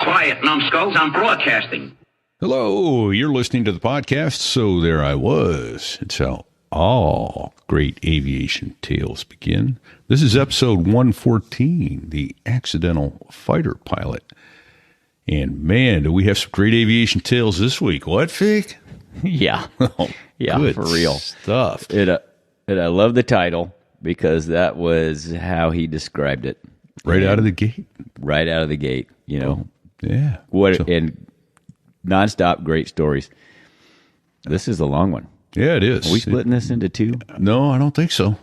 Quiet, numbskulls. I'm broadcasting. Hello, you're listening to the podcast, So There I Was. It's how all great aviation tales begin. This is episode 114, The Accidental Fighter Pilot. And man, do we have some great aviation tales this week. What, Fig? Yeah. Yeah, Good for real. stuff. I love the title because that was how he described it. Right out of the gate. Right out of the gate, you know. Yeah. And nonstop great stories. This is a long one. Yeah, it is. Are we splitting this into two? No, I don't think so.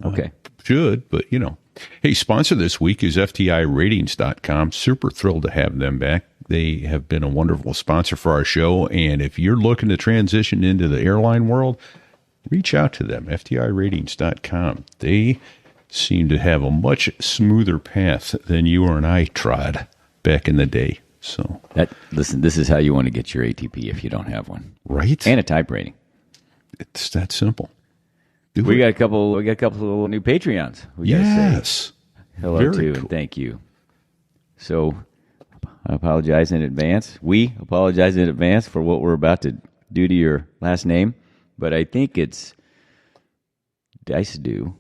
Okay. Should, but you know. Hey, sponsor this week is FTIratings.com. Super thrilled to have them back. They have been a wonderful sponsor for our show. And if you're looking to transition into the airline world, reach out to them, FTIratings.com. They seem to have a much smoother path than you or I trod back in the day. So listen, this is how you want to get your ATP if you don't have one. Right? And a type rating. It's that simple. We got a couple of new Patreons. Yes. Hello Very to cool. and thank you. So I apologize in advance. We apologize in advance for what we're about to do to your last name, but I think it's Dice-a-do.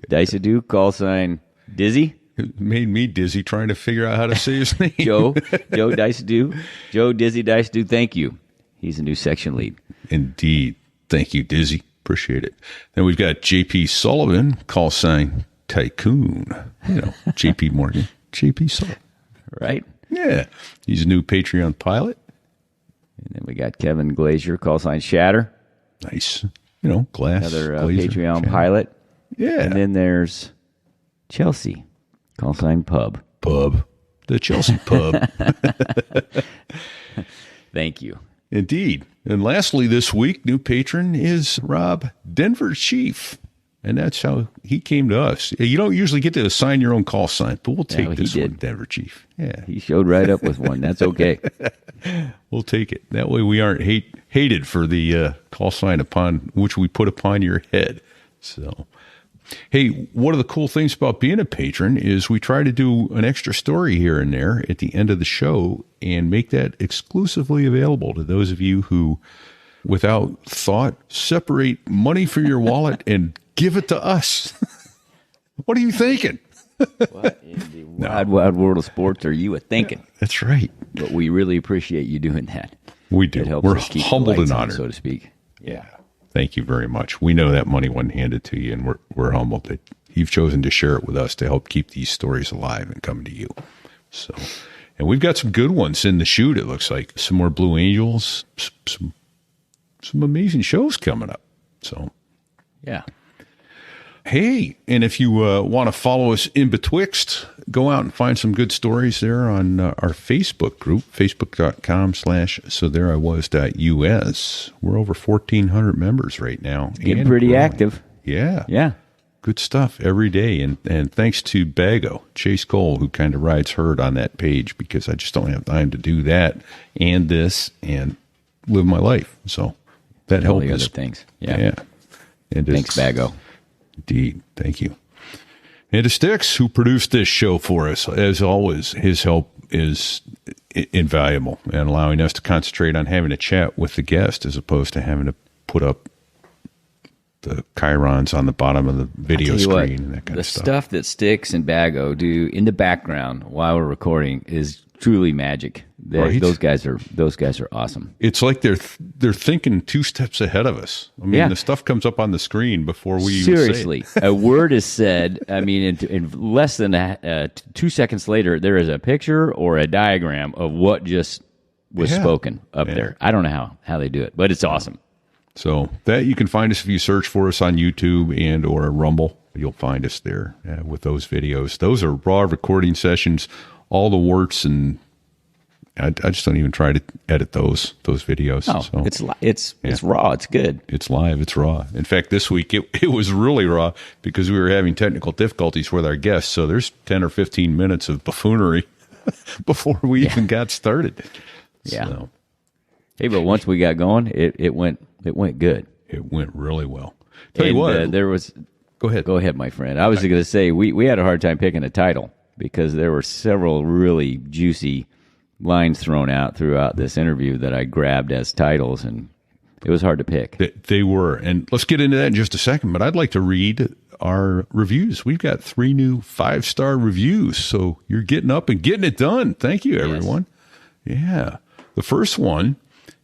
Dice-a-do, call sign Dizzy. It made me dizzy trying to figure out how to say his name. Joe Dice-a-do. Joe Dizzy Dice-a-do, thank you. He's a new section lead. Indeed. Thank you, Dizzy. Appreciate it. Then we've got JP Sullivan, call sign Tycoon. You know, JP Morgan. JP Sullivan. Right? Yeah. He's a new Patreon pilot. And then we got Kevin Glazier, call sign Shatter. Nice. You know, glass. Another Glazer, Patreon Shatter. pilot. Yeah. And then there's Chelsea, call sign Pub. The Chelsea Pub. Thank you. Indeed. And lastly, this week, new patron is Rob, Denver Chief. And that's how he came to us. You don't usually get to assign your own call sign, but we'll take this one, Denver Chief. Yeah. He showed right up with one. That's okay. We'll take it. That way we aren't hated for the call sign upon which we put upon your head. So, hey, one of the cool things about being a patron is we try to do an extra story here and there at the end of the show and make that exclusively available to those of you who, without thought, separate money from your wallet and give it to us. What are you thinking? What in the wide world of sports are you thinking? That's right. But we really appreciate you doing that. We do. It helps We're us keep humbled the lights and on, honored, so to speak. Yeah. Thank you very much. We know that money wasn't handed to you, and we're humbled that you've chosen to share it with us to help keep these stories alive and coming to you. So, and we've got some good ones in the chute. It looks like some more Blue Angels, some amazing shows coming up. So, yeah. Hey, and if you want to follow us in betwixt, go out and find some good stories there on our Facebook group, facebook.com/sothereiwas.us. We're over 1,400 members right now. Getting pretty growing. active. Yeah. Yeah. Good stuff every day. And thanks to Bago, Chase Cole, who kind of rides herd on that page because I just don't have time to do that and this and live my life. So that All helps. the other things. Yeah. Yeah. And Thanks, Bago. Indeed. Thank you. And to Sticks, who produced this show for us. As always, his help is invaluable and allowing us to concentrate on having a chat with the guest as opposed to having to put up the chyrons on the bottom of the video screen and that kind of stuff. The stuff that Sticks and Bago do in the background while we're recording is truly magic. Right? Those guys are awesome. It's like they're thinking two steps ahead of us. I mean, the stuff comes up on the screen before we seriously even say it. A word is said. I mean, in less than 2 seconds later, there is a picture or a diagram of what just was spoken up there. I don't know how they do it, but it's awesome. So that you can find us if you search for us on YouTube and or Rumble. You'll find us there with those videos. Those are raw recording sessions. All the warts and I just don't even try to edit those videos. No, so, it's raw. It's good. It's live. It's raw. In fact, this week it was really raw because we were having technical difficulties with our guests. So there's 10 or 15 minutes of buffoonery before we even got started. Yeah. So, hey, but once we got going, it went good. It went really well. Tell you what, there was. Go ahead. Go ahead, my friend. I was going to say we had a hard time picking a title. because there were several really juicy lines thrown out throughout this interview that I grabbed as titles, and it was hard to pick. They were. And let's get into that in just a second, but I'd like to read our reviews. We've got 3 new 5-star reviews, so you're getting up and getting it done. Thank you, everyone. Yes. Yeah. The first one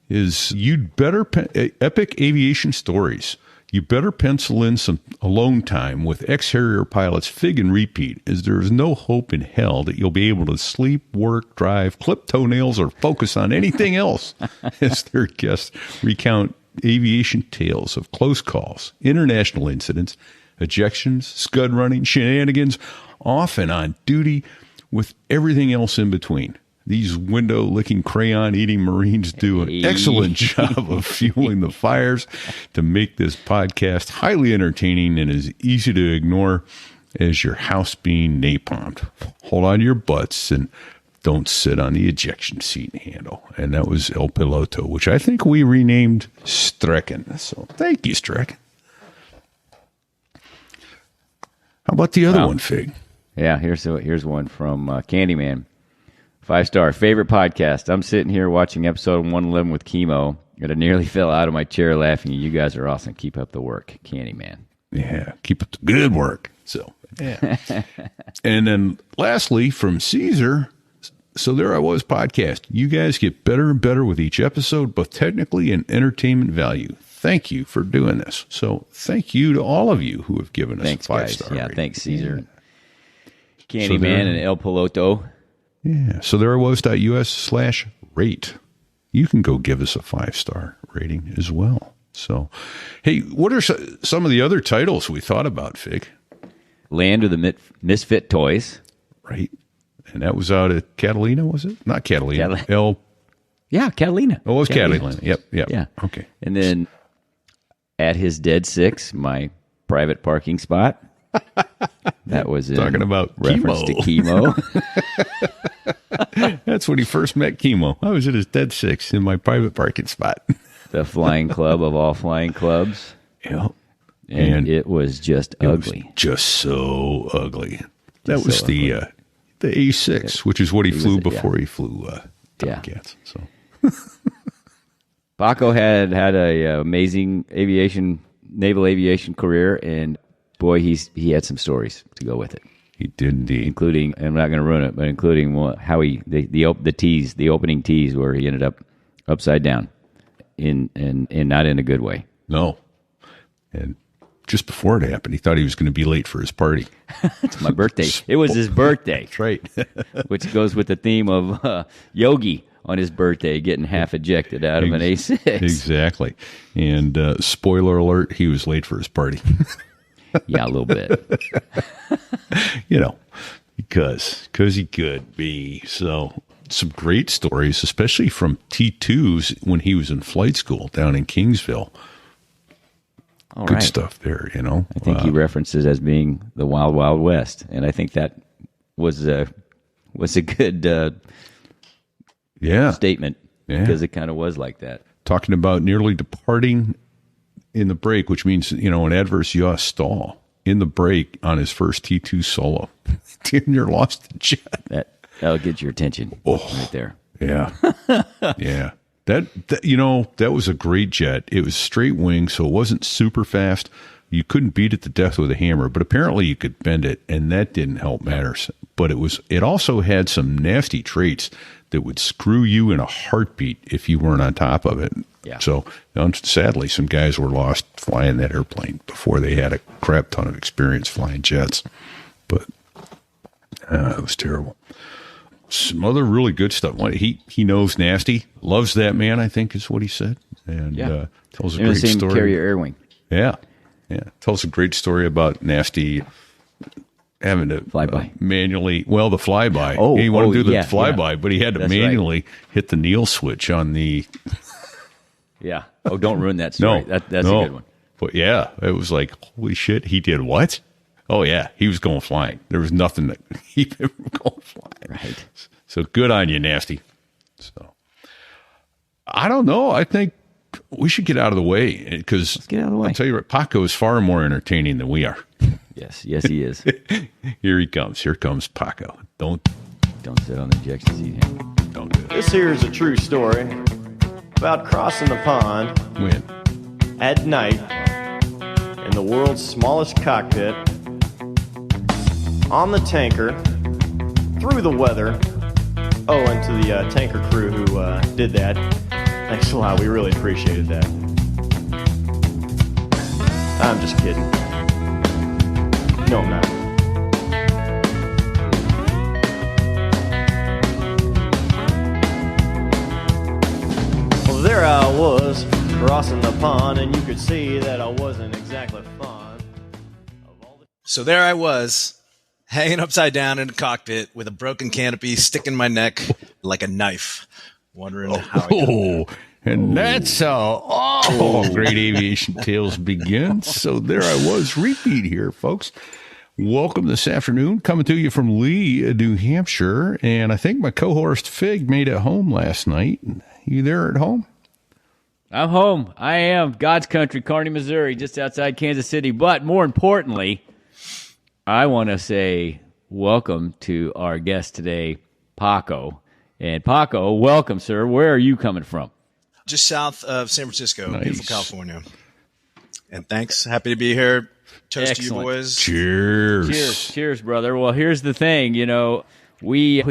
is epic aviation stories. You better pencil in some alone time with ex-Harrier pilots Fig and RePete, as there is no hope in hell that you'll be able to sleep, work, drive, clip toenails, or focus on anything else as their guests recount aviation tales of close calls, international incidents, ejections, scud running, shenanigans, off and on duty, with everything else in between. These window-licking, crayon-eating Marines do an excellent job of fueling the fires to make this podcast highly entertaining and as easy to ignore as your house being napalmed. Hold on to your butts and don't sit on the ejection seat handle. And that was El Piloto, which I think we renamed Strecken. So thank you, Strecken. How about the other one, Fig? Yeah, here's one from Candyman. 5-star. Favorite podcast. I'm sitting here watching episode 111 with Kemo, and I nearly fell out of my chair laughing. You guys are awesome. Keep up the work. Candyman. Yeah, keep up the good work. So, yeah. And then lastly, from Caesar, So There I Was podcast. You guys get better and better with each episode, both technically and entertainment value. Thank you for doing this. So thank you to all of you who have given us a 5-star Yeah, rating. thanks, Caesar. Candyman and El Piloto. Yeah, so there I was.us/rate. You can go give us a 5-star rating as well. So, hey, what are some of the other titles we thought about, Fig? Land of the Misfit Toys. Right. And that was out at Catalina, was it? Not Catalina. Yeah, Catalina. Oh, it was Catalina. Yep. Yeah. Okay. And then At His Dead 6, my private parking spot. That was in talking about reference Kemo. to Kemo. That's when he first met Kemo. I was at his Dead 6 in my private parking spot. The flying club of all flying clubs. Yep. And it was just ugly. Was just so ugly. That was the A-6, which is what he flew before he flew Tomcats. So. Paco had a amazing naval aviation career, and boy, he had some stories to go with it. He did indeed, including, and I'm not going to ruin it, but including how the opening tease where he ended up upside down, in not in a good way. No, and just before it happened, he thought he was going to be late for his party. It's my birthday. It was his birthday. That's right. Which goes with the theme of Yogi on his birthday getting half ejected out of an A-6. Exactly. And spoiler alert, he was late for his party. Yeah, a little bit. Because he could be. So some great stories, especially from T2s when he was in flight school down in Kingsville. Good stuff there, I think he references as being the Wild Wild West, and I think that was a good statement because it kind of was like that. Talking about nearly departing in the break, which means an adverse yaw stall in the break on his first T2 solo. You're lost the jet. That'll get your attention right there. Yeah, yeah. That was a great jet. It was straight wing, so it wasn't super fast. You couldn't beat it to death with a hammer, but apparently you could bend it, and that didn't help matters. But it also had some nasty traits that would screw you in a heartbeat if you weren't on top of it. Yeah. So sadly, some guys were lost flying that airplane before they had a crap ton of experience flying jets. But it was terrible. Some other really good stuff. He knows nasty, loves that man, I think is what he said, and tells a great story. Carrier Air Wing. Yeah, tells a great story about nasty having to flyby manually. Well, the flyby. He wanted to do the flyby, but he had to manually hit the kneel switch on the. Yeah. Oh, don't ruin that story. That's a good one. But yeah, it was like, holy shit, he did what? Oh, yeah, he was going flying. There was nothing that keep him from going flying. Right. So good on you, Nasty. So I don't know. I think we should get out of the way because Let's get out of the way. I'll tell you what, Paco is far more entertaining than we are. Yes, he is. Here he comes. Here comes Paco. Don't sit on the ejection seat. don't do it. This here is a true story about crossing the pond Win. at night in the world's smallest cockpit, on the tanker, through the weather. Oh, and to the tanker crew who did that, thanks a lot. We really appreciated that. I'm just kidding. No, I'm not. Well, there I was, crossing the pond, and you could see that I wasn't exactly fond of all the... So there I was, hanging upside down in a cockpit with a broken canopy sticking my neck like a knife, wondering how I got there. And that's how all great aviation tales begin. So there I was, repeat here, folks. Welcome this afternoon, coming to you from Lee, New Hampshire. And I think my co-host Fig made it home last night. You there at home? I'm home. I am. God's country, Kearney, Missouri, just outside Kansas City. But more importantly, I want to say welcome to our guest today, Paco. And Paco, welcome, sir. Where are you coming from? Just south of San Francisco, Nice. beautiful California. And thanks. Happy to be here. Toast to you Excellent. boys. Cheers. Cheers, brother. Well, here's the thing. You know, we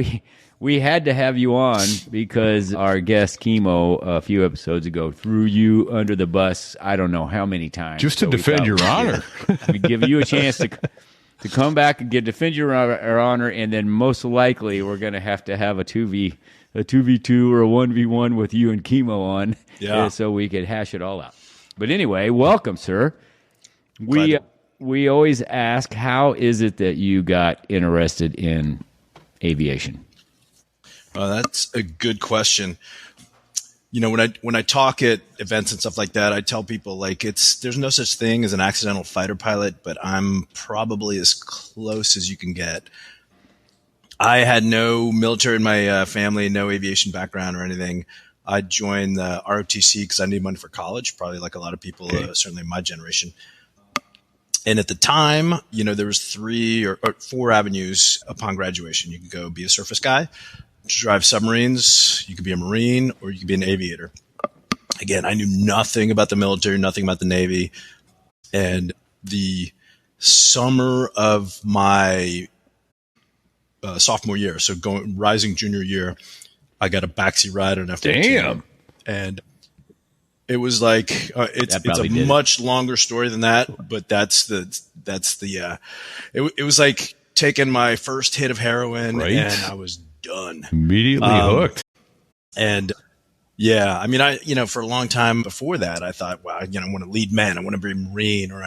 had to have you on because our guest Kemo a few episodes ago threw you under the bus. I don't know how many times. Just to we defend thought your we'd honor. We'd give you a chance to come back and defend your honor, and then most likely we're going to have a 2v2 or a 1v1 with you and Kemo on, so we could hash it all out. But anyway, welcome, sir. We always ask, how is it that you got interested in aviation? That's a good question. You know, when I talk at events and stuff like that, I tell people like there's no such thing as an accidental fighter pilot, but I'm probably as close as you can get. I had no military in my family, no aviation background or anything. I joined the ROTC because I needed money for college, probably like a lot of people, certainly my generation. And at the time, you know, there was 3 or 4 avenues upon graduation. You could go be a surface guy, drive submarines, you could be a Marine, or you could be an aviator. Again, I knew nothing about the military, nothing about the Navy. And the summer of my sophomore year, so rising junior year, I got a backseat ride on F-14. Damn. And it was like it's a much longer story than that, but it was like taking my first hit of heroin, and I was done. Immediately hooked. And yeah, I mean, for a long time before that, I thought, wow, I want to lead men. I want to be a Marine, or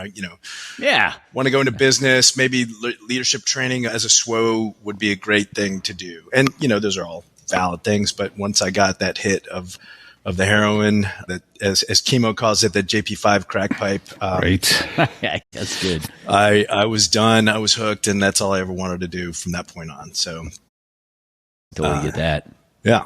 want to go into business. Maybe leadership training as a SWO would be a great thing to do. And, those are all valid things. But once I got that hit of the heroin, that as Kemo calls it, the JP5 crack pipe. Right. That's good. I was done. I was hooked, and that's all I ever wanted to do from that point on. So totally get that. Yeah.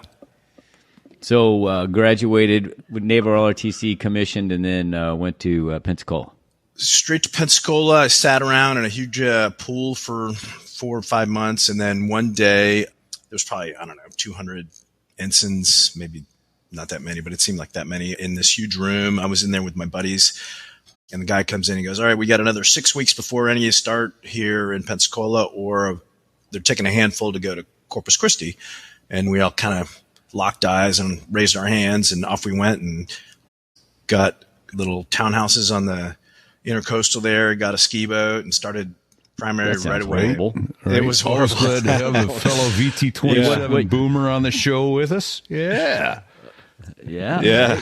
So graduated with Naval ROTC, commissioned, and then went to Pensacola. Straight to Pensacola. I sat around in a huge pool for 4 or 5 months, and then one day there was probably 200 ensigns, maybe not that many, but it seemed like that many in this huge room. I was in there with my buddies, and the guy comes in and goes, "All right, we got another 6 weeks before any of you start here in Pensacola, or they're taking a handful to go to Corpus Christi." And we all kind of locked eyes and raised our hands, and off we went and got little townhouses on the intercoastal there, got a ski boat, and started primary right away. Horrible. It was horrible. Glad to have a fellow VT-27 boomer on the show with us. Yeah. Yeah.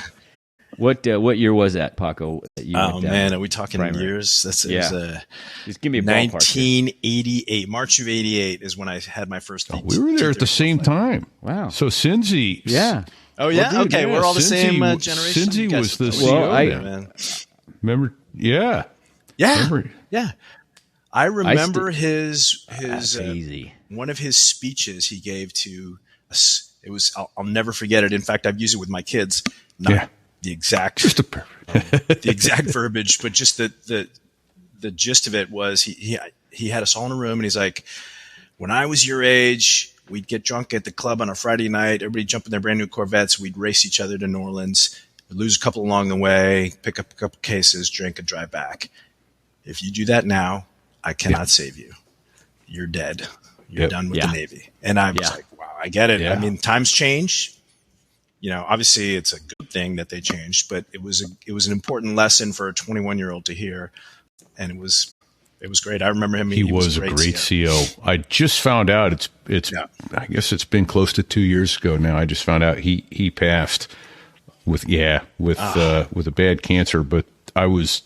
What year was that, Paco? That you went down? Man, are we talking primary? years? Just give me a ballpark. 1988, March of 88 is when I had my first. We were there at the same time. Wow. So Cindy. Yeah. Oh yeah. Well, dude, okay, we're all the same generation. Cindy was the CEO. Well, man. Remember? Yeah. Yeah. Remember? Yeah. I remember his easy. One of his speeches he gave to us. It was I'll never forget it. In fact, I've used it with my kids. Not the exact just the exact verbiage, but just the the gist of it was he had us all in a room, and he's like, when I was your age, we'd get drunk at the club on a Friday night. Everybody jump in their brand new Corvettes. We'd race each other to New Orleans. We'd lose a couple along the way, pick up a couple cases, drink, and drive back. If you do that now, I cannot save you. You're dead. You're done with the Navy. And I was like, wow, I get it. I mean, times change. You know, obviously it's a good thing that they changed, but it was an important lesson for a 21-year-old to hear. And it was great. I remember him. He was a great CO. I just found out it's I guess it's been close to 2 years ago now. I just found out he passed with a bad cancer, but I was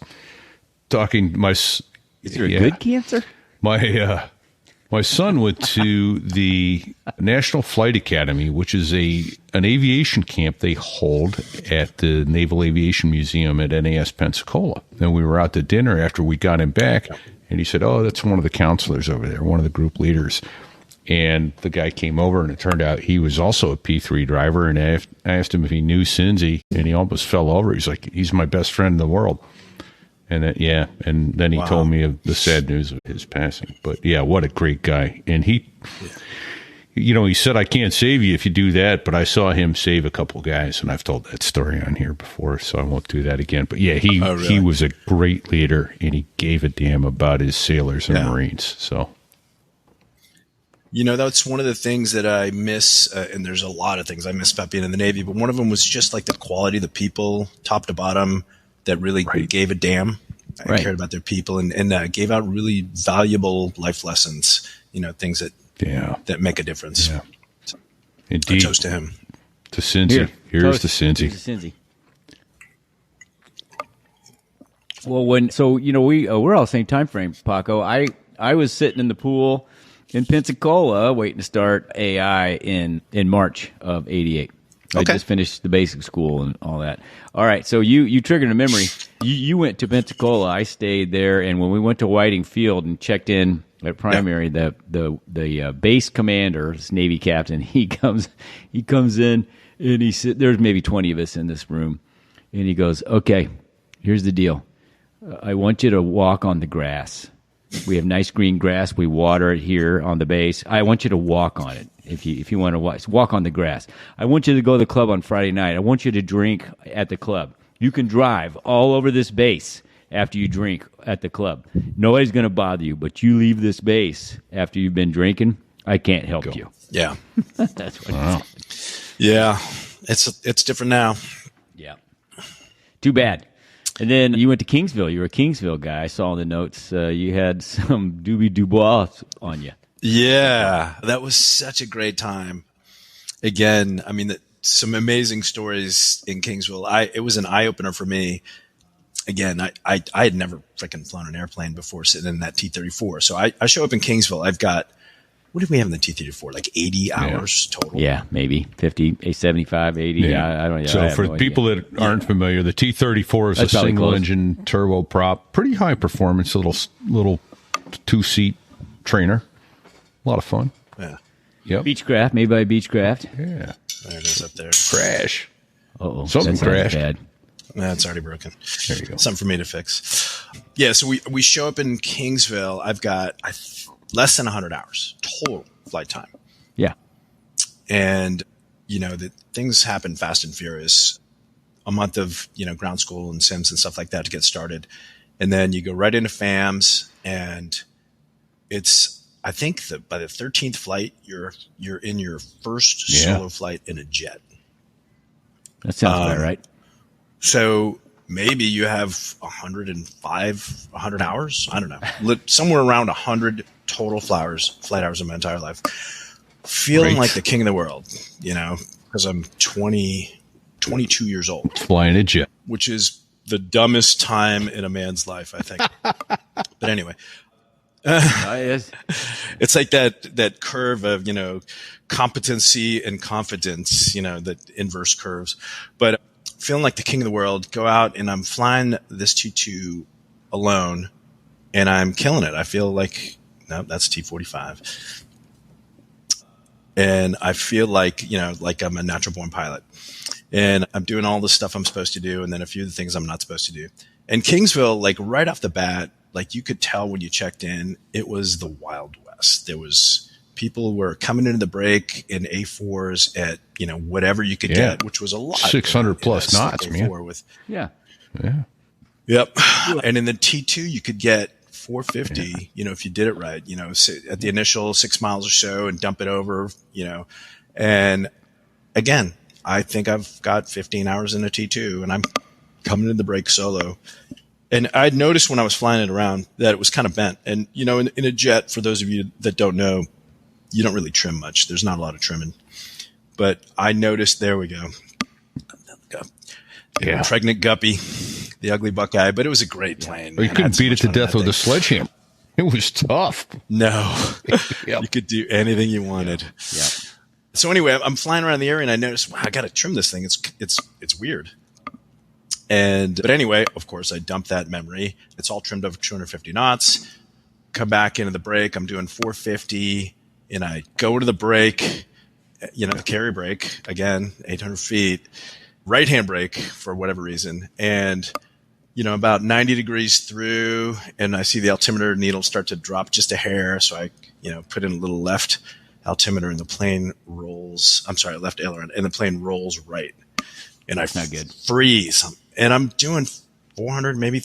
talking is there a good cancer? My son went to the National Flight Academy, which is an aviation camp they hold at the Naval Aviation Museum at NAS Pensacola. And we were out to dinner after we got him back, and he said, "Oh, that's one of the counselors over there, one of the group leaders." And the guy came over, and it turned out he was also a P3 driver. And I asked him if he knew Cindy, and he almost fell over. He's like, "He's my best friend in the world." And and then he told me of the sad news of his passing. But yeah, what a great guy. And he said, "I can't save you if you do that," but I saw him save a couple guys, and I've told that story on here before, so I won't do that again. But yeah, he was a great leader, and he gave a damn about his sailors and Marines. So, you know, that's one of the things that I miss, and there's a lot of things I miss about being in the Navy, but one of them was just like the quality of the people, top to bottom, that really gave a damn. I cared about their people and gave out really valuable life lessons, you know, things that make a difference. Yeah. So, indeed. A toast to him. To Cincy. Here's to Cincy. Well, we're all the same time frame, Paco. I was sitting in the pool in Pensacola waiting to start AI in March of '88. I just finished the basic school and all that. All right, so you triggered a memory. You went to Pensacola. I stayed there, and when we went to Whiting Field and checked in at primary, the base commander, this Navy captain, he comes in and he said, "There's maybe 20 of us in this room," and he goes, "Okay, here's the deal. I want you to walk on the grass. We have nice green grass. We water it here on the base. I want you to walk on it. If you want to walk on the grass. I want you to go to the club on Friday night. I want you to drink at the club. You can drive all over this base after you drink at the club. Nobody's going to bother you, but you leave this base after you've been drinking, I can't help you." Yeah. That's what he said. Yeah. It's different now. Yeah. Too bad. And then you went to Kingsville. You were a Kingsville guy. I saw in the notes you had some Doobie Dubois on you. Yeah, that was such a great time. Again, I mean, some amazing stories in Kingsville. It was an eye opener for me. Again, I had never freaking flown an airplane before sitting in that T-34. So I show up in Kingsville. I've got, what did we have in the T-34? Like 80 hours total. Yeah, maybe 50, 75, 80. Yeah. I don't know. So for people that aren't familiar, the T-34 is That's a single engine turboprop, pretty high performance, little two-seat trainer. A lot of fun. Yeah. Yep. Beechcraft, made by Beechcraft. Yeah. There it is up there. Crash. Uh-oh. Something crashed. Bad. It's already broken. There you go. Something for me to fix. Yeah, so we show up in Kingsville. I've got less than 100 hours total flight time. Yeah. And, things happen fast and furious. A month of, ground school and sims and stuff like that to get started. And then you go right into FAMS, and I think that by the 13th flight, you're in your first solo flight in a jet. That sounds about right. So maybe you have 100 hours. I don't know. Somewhere around 100 total flight hours in my entire life. Feeling like the king of the world, because I'm 22 years old. Flying a jet. Which is the dumbest time in a man's life, I think. But anyway. It's like that curve of, competency and confidence, the inverse curves. But feeling like the king of the world, go out and I'm flying this T2 alone and I'm killing it. I feel like, no, that's T45. And I feel like, like I'm a natural born pilot and I'm doing all the stuff I'm supposed to do. And then a few of the things I'm not supposed to do. And Kingsville, like right off the bat, Like you could tell when you checked in, it was the Wild West. People were coming into the break in A4s at, whatever you could get, which was a lot. 600 plus knots, A4 man. with, Yeah. Yep. And in the T2, you could get 450, if you did it right, at the initial 6 miles or so and dump it over, and again, I think I've got 15 hours in a T2 and I'm coming to the break solo. And I'd noticed when I was flying it around that it was kind of bent. And, in a jet, for those of you that don't know, you don't really trim much. There's not a lot of trimming. But I noticed, there we go. Yeah. Pregnant guppy, the ugly Buckeye, but it was a great plane. Well, you couldn't beat it to death with a sledgehammer. It was tough. No. Yep. You could do anything you wanted. Yeah. So anyway, I'm flying around the area and I noticed, wow, I got to trim this thing. It's weird. But anyway, of course, I dumped that memory. It's all trimmed over 250 knots. Come back into the break. I'm doing 450, and I go to the brake, the carry brake, again, 800 feet, right-hand brake for whatever reason. And, about 90 degrees through, and I see the altimeter needle start to drop just a hair. So I, put in a little left altimeter and the plane rolls. I'm sorry, left aileron, and the plane rolls right. And I freeze. And I'm doing 400, maybe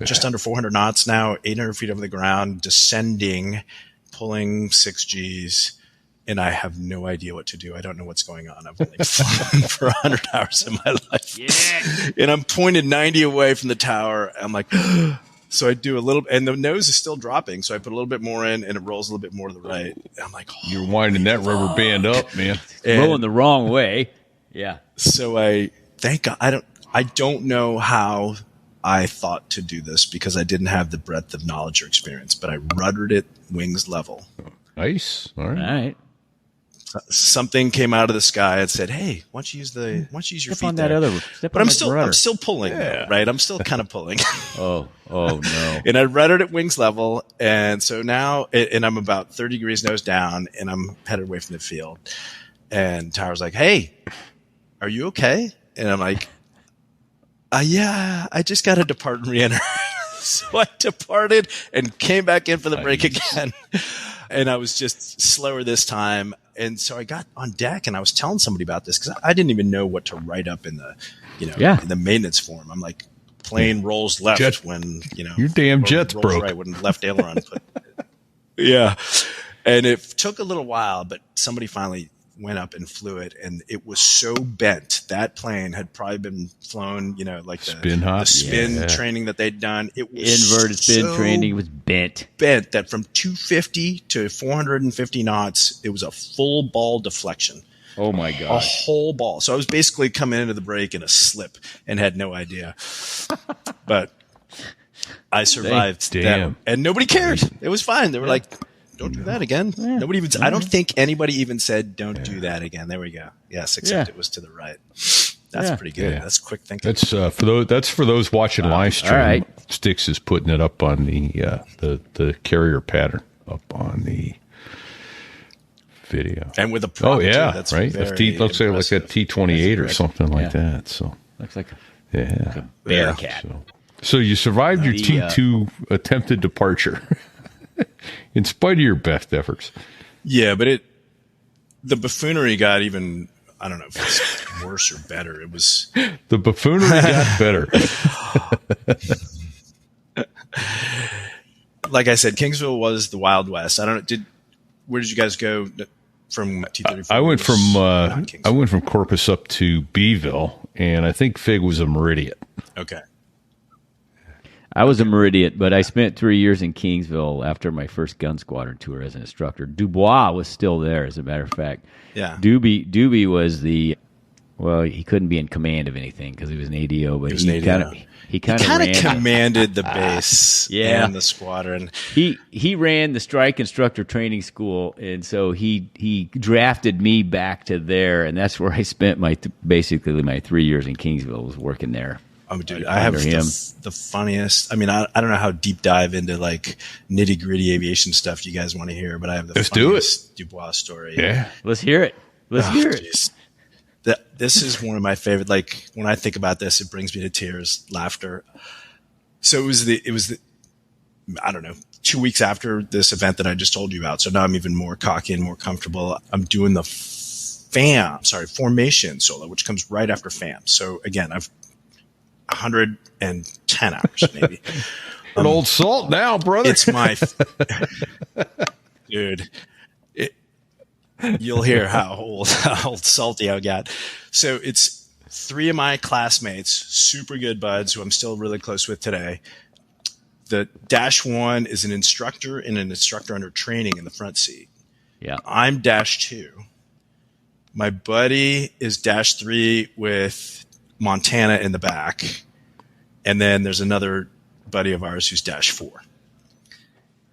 just under 400 knots now, 800 feet over the ground, descending, pulling 6Gs. And I have no idea what to do. I don't know what's going on. I've only flown for 100 hours in my life. Yeah. And I'm pointed 90 away from the tower. I'm like, so I do a little, and the nose is still dropping. So I put a little bit more in and it rolls a little bit more to the right. And I'm like, you're winding that rubber band up, man. Rolling the wrong way. Yeah. So thank God, I don't know how I thought to do this because I didn't have the breadth of knowledge or experience, but I ruddered it wings level. Nice. All All right. Something came out of the sky and said, "Hey, why don't you use your feet on there?" that other. Step But on I'm that still rudder. pulling, right? I'm still kind of pulling. Oh no. And I ruddered at wings level, and so now, and I'm about 30 degrees nose down, and I'm headed away from the field. And Tower's like, "Hey, are you okay?" And I'm like, "Yeah, I just got to depart and re-enter." So I departed and came back in for the break again, and I was just slower this time. And so I got on deck and I was telling somebody about this because I didn't even know what to write up in the, in the maintenance form. I'm like, plane rolls left when, your damn jet's rolls broke. right when left aileron. Yeah. And it took a little while, but somebody finally went up and flew it. And it was so bent. That plane had probably been flown, like the spin training that they'd done. It was inverted spin training was bent that from 250 to 450 knots, it was a full ball deflection. Oh my A god. whole ball. So I was basically coming into the break in a slip and had no idea. But I survived that. And nobody cared. It was fine. They were like, don't do that again. Yeah. Nobody even. I don't think anybody even said, "Don't do that again." There we go. Yes, except it was to the right. That's pretty good. Yeah. That's quick thinking. That's for those watching live stream. All right. Styx is putting it up on the carrier pattern up on the video, and with a prop too. That's right. Looks like a T-28 or something like that. So looks like a Bearcat. So you survived your T2 attempted departure. In spite of your best efforts. Yeah, but the buffoonery got even, I don't know if it's worse or better. It was the buffoonery got better. Like I said, Kingsville was the Wild West. I don't know. Where did you guys go from T-34? I went from Corpus up to Beeville, and I think Fig was a Meridian. Okay. I was a Meridian, but I spent 3 years in Kingsville after my first gun squadron tour as an instructor. Dubois was still there, as a matter of fact. Yeah. Doobie was he couldn't be in command of anything because he was an ADO, but he kind of commanded the base and the squadron. He ran the strike instructor training school, and so he drafted me back to there, and that's where I spent basically my 3 years in Kingsville, was working there. Oh, dude, I have the funniest. I mean, I don't know how deep dive into like nitty gritty aviation stuff you guys want to hear, but I have the funniest Dubois story. Yeah, let's hear it. Geez. This is one of my favorite. Like when I think about this, it brings me to tears, laughter. So it was I don't know, 2 weeks after this event that I just told you about. So now I'm even more cocky and more comfortable. I'm doing the formation solo, which comes right after FAM. So again, I've 110 hours maybe. An old salt now, brother. It's my dude. You'll hear how old salty I got. So it's 3 of my classmates, super good buds, who I'm still really close with today. The -1 is an instructor and an instructor under training in the front seat. Yeah. I'm -2. My buddy is -3 with Montana in the back. And then there's another buddy of ours who's -4.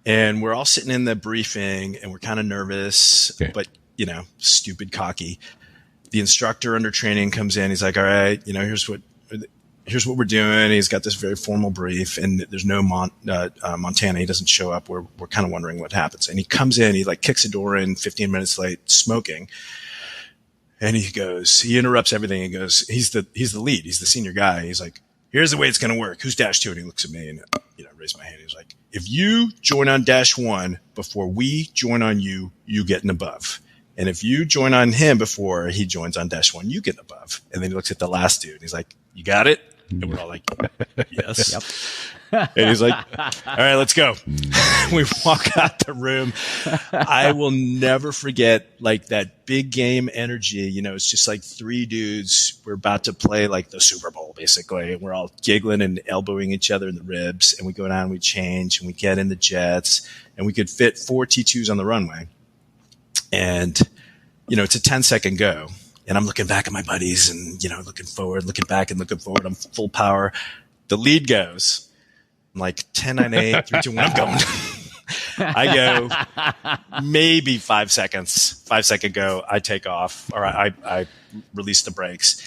And we're all sitting in the briefing and we're kind of nervous, but, stupid cocky. The instructor under training comes in. He's like, all right, here's what we're doing. He's got this very formal brief, and there's no Montana. He doesn't show up. We're kind of wondering what happens. And he comes in, he like kicks a door in 15 minutes late, smoking. And he interrupts everything. He goes, he's the lead. He's the senior guy. He's like, here's the way it's going to work. Who's -2? And he looks at me and, raised my hand. He's like, if you join on -1 before we join on you, you get an above. And if you join on him before he joins on -1, you get an above. And then he looks at the last dude and he's like, you got it? And we're all like, yes. Yep. And he's like, all right, let's go. We walk out the room. I will never forget like that big game energy. It's just like 3 dudes. We're about to play like the Super Bowl, basically. And we're all giggling and elbowing each other in the ribs. And we go down and we change and we get in the jets and we could fit 4 T2s on the runway. And, it's a 10-second go. And I'm looking back at my buddies and, looking forward, looking back and looking forward. I'm full power. The lead goes. I'm like 10, 9, 8, 3, 2, 1, I'm going. I go maybe 5 seconds, 5-second go. I take off or I release the brakes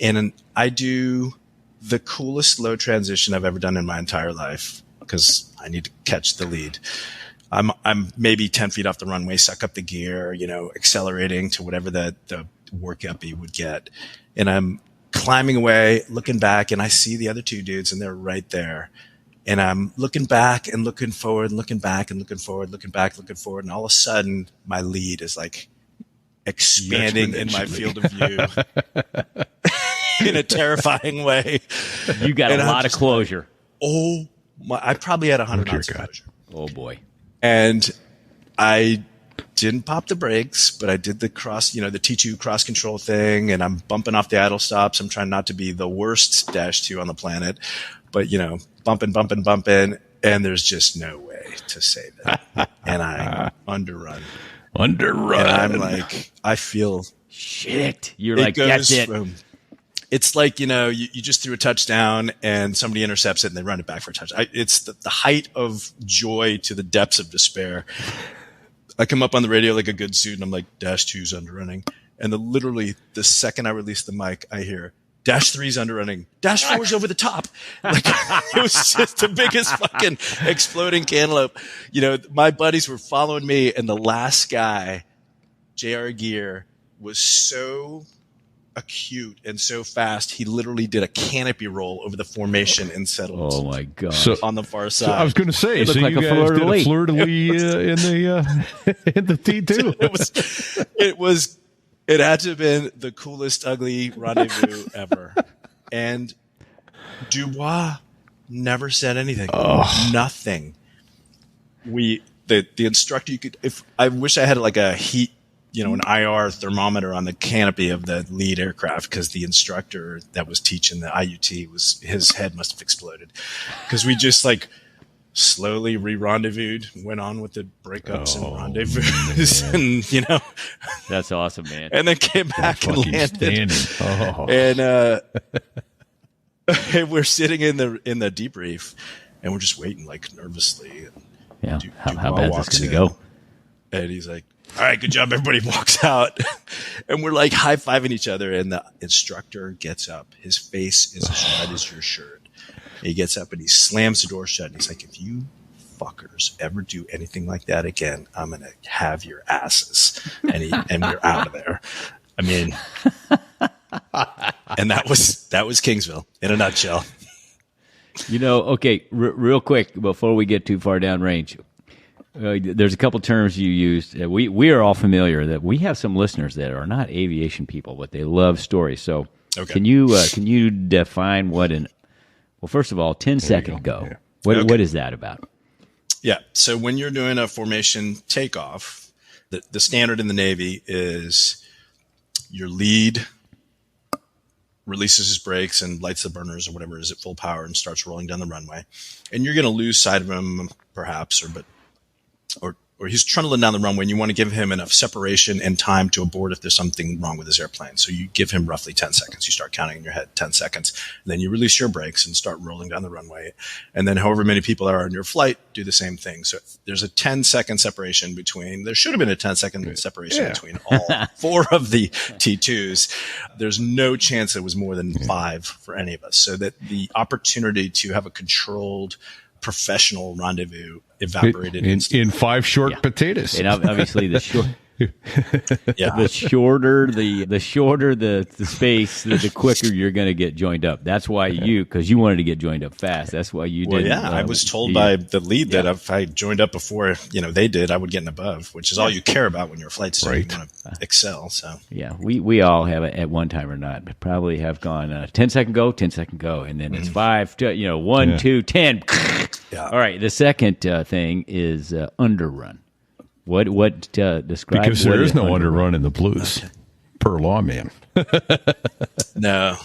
and I do the coolest low transition I've ever done in my entire life because I need to catch the lead. I'm maybe 10 feet off the runway, suck up the gear, accelerating to whatever the work uppy would get. And I'm climbing away, looking back, and I see the other 2 dudes and they're right there. And I'm looking back and looking forward, looking back and looking forward, looking back, looking forward. And all of a sudden my lead is like expanding in my field of view in a terrifying way. You got a lot of closure. I probably had 100 knots of closure. Oh boy. And I didn't pop the brakes, but I did the the T2 cross control thing, and I'm bumping off the idle stops. I'm trying not to be the worst -2 on the planet, but bumping, and there's just no way to save it. And I underrun. And I'm like, I feel shit. You're like, that's it. It's like, you just threw a touchdown and somebody intercepts it and they run it back for a touchdown. It's the height of joy to the depths of despair. I come up on the radio like a good suit and I'm like, -2's underrunning. And literally the second I release the mic, I hear -3's underrunning, -4's over the top. Like it was just the biggest fucking exploding cantaloupe. My buddies were following me and the last guy, JR Gear, was so acute and so fast, he literally did a canopy roll over the formation and settled. Oh my god! On the far side. So I was going to say, it looked like you guys did a fleur-de-lis in the T2. It had to have been the coolest ugly rendezvous ever. And Dubois never said anything. Nothing. The instructor, I wish I had like a heat, an IR thermometer on the canopy of the lead aircraft, because the instructor that was teaching the IUT his head must have exploded, because we just like slowly re-rendezvoused, went on with the breakups and rendezvous, and that's awesome, man. And then came back and landed. And we're sitting in the debrief, and we're just waiting like nervously. Yeah, how bad is this going to go? And he's like, all right, good job. Everybody walks out. And we're like high-fiving each other. And the instructor gets up. His face is as red as your shirt. He gets up and he slams the door shut. And he's like, if you fuckers ever do anything like that again, I'm going to have your asses. And we're out of there. I mean, and that was Kingsville in a nutshell. Okay, real quick before we get too far down range, there's a couple terms you used. We are all familiar that we have some listeners that are not aviation people, but they love stories. So can you define what first of all, 10-second go. Yeah. What is that about? Yeah. So when you're doing a formation takeoff, the standard in the Navy is your lead releases his brakes and lights the burners or whatever is at full power and starts rolling down the runway. And you're going to lose sight of him perhaps, or he's trundling down the runway and you want to give him enough separation and time to abort if there's something wrong with his airplane. So you give him roughly 10 seconds. You start counting in your head 10 seconds. And then you release your brakes and start rolling down the runway. And then however many people are on your flight, do the same thing. So there's a 10-second separation there should have been a 10-second separation between all 4 of the T2s. There's no chance it was more than 5 for any of us. So that the opportunity to have a controlled professional rendezvous evaporated in 5 short potatoes. And obviously the shorter the space, the quicker you're going to get joined up. That's why because you wanted to get joined up fast. That's why you did. Well, I was told by the lead that if I joined up before they did, I would get an above, which is all you care about when you're a flight student. You want to excel. So we all have at one time or not, but probably have gone 10-second go, 10-second go, and then it's 5, 1, 2, 10. Yeah. All right. The second thing is underrun. What describes? Because there is no underrun in the blues, per law, man. No,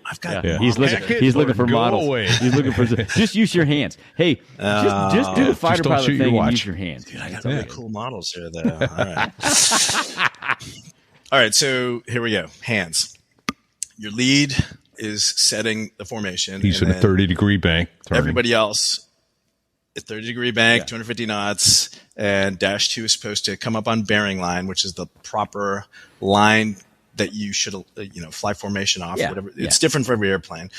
I've got. Yeah. He's looking for models. Away. He's looking for. Just use your hands. Hey, just do the fighter pilot thing and use your hands. Dude, I got really cool models here, though. All right. All right. So here we go. Hands. Your lead is setting the formation. He's in a 30-degree bank. Everybody else. A 30-degree bank, 250 knots, and dash 2 is supposed to come up on bearing line, which is the proper line that you should, fly formation off. Whatever. It's different for every airplane.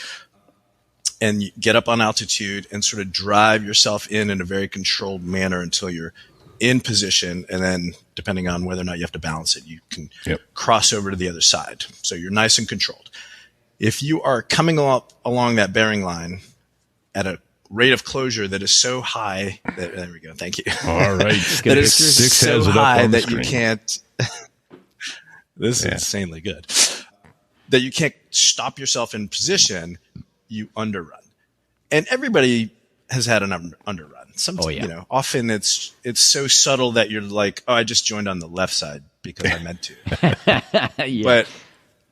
And you get up on altitude and sort of drive yourself in a very controlled manner until you're in position. And then depending on whether or not you have to balance it, you can cross over to the other side. So you're nice and controlled. If you are coming up along that bearing line at a rate of closure that is so high that there we go. Thank you. All right. That is so high that you can't. This is insanely good. That you can't stop yourself in position. You underrun, and everybody has had an underrun. Often it's so subtle that you're like, oh, I just joined on the left side because I meant to. But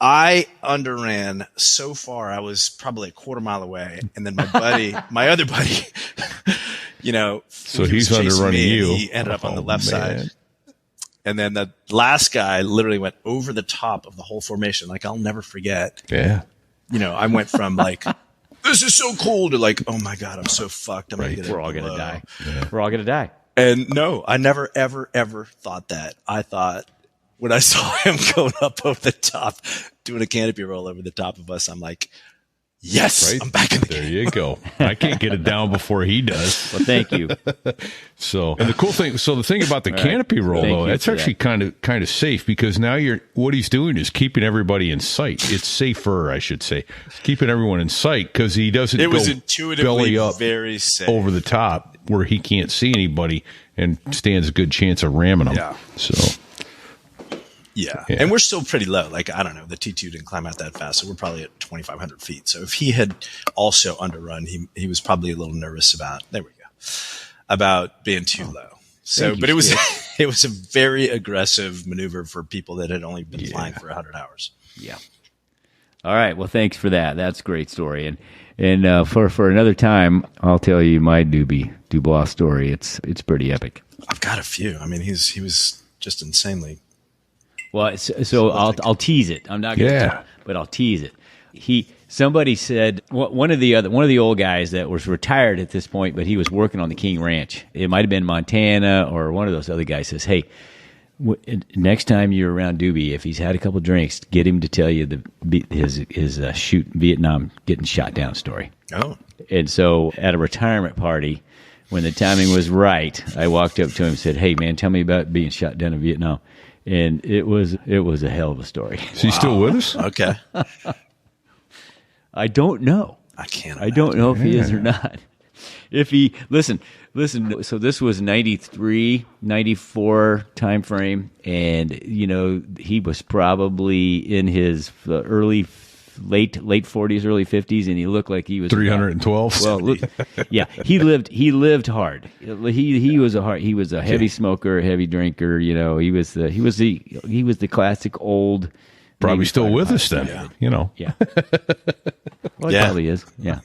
I underran so far, I was probably a quarter mile away. And then my other buddy, so he's underrunning you. He ended up on the left side. And then the last guy literally went over the top of the whole formation. Like, I'll never forget. Yeah. I went from like, this is so cool to like, oh my God, I'm so fucked. We're all going to die. Yeah. We're all going to die. And no, I never, ever, ever thought that. I thought, when I saw him going up over the top, doing a canopy roll over the top of us, I'm like, yes, I'm back in the game. There you go. I can't get it down before he does. Well, thank you. So, and the cool thing, the thing about the canopy roll, though, that's actually kind of safe because now what he's doing is keeping everybody in sight. It's safer, I should say. It's keeping everyone in sight because he doesn't go intuitively belly up very safe over the top where he can't see anybody and stands a good chance of ramming them. Yeah. So. Yeah. And we're still pretty low. Like, I don't know, the T2 didn't climb out that fast, so we're probably at 2,500 feet. So if he had also underrun, he was probably a little nervous about being too low. So, but it was it was a very aggressive maneuver for people that had only been flying for 100 hours. Yeah. All right. Well, thanks for that. That's a great story. And for another time, I'll tell you my Dubois story. It's pretty epic. I've got a few. I mean, he was just insanely. Well, so I'll tease it. I'm not going to talk, but I'll tease it. Somebody said one of the old guys that was retired at this point, but he was working on the King Ranch. It might have been Montana or one of those other guys says, "Hey, next time you're around Doobie, if he's had a couple drinks, get him to tell you his Vietnam getting shot down story." Oh, and so at a retirement party, when the timing was right, I walked up to him and said, "Hey, man, tell me about being shot down in Vietnam." And it was a hell of a story. Is he still with us? Okay. I don't know. I can't. I don't know if he is or not. If he listen. So this was 93, 94 time frame, and he was probably in his late 40s, early 50s, and he looked like he was 312. Well, look, yeah, he lived hard. He was a heavy smoker, a heavy drinker. He was the classic old. Probably still with us then. Yeah. Well, he probably is. Yeah.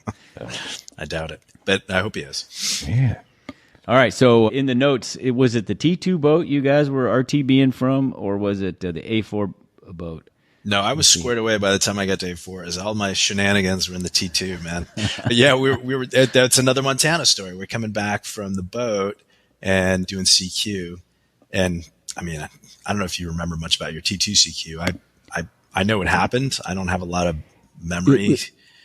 I doubt it, but I hope he is. Yeah. All right, so in the notes, was it the T2 boat you guys were RTBing from, or was it the A4 boat? No, I was squared away by the time I got to A4. As all my shenanigans were in the T2, man. But yeah, we were. That's another Montana story. We're coming back from the boat and doing CQ, and I mean, I don't know if you remember much about your T2 CQ. I know what happened. I don't have a lot of memory.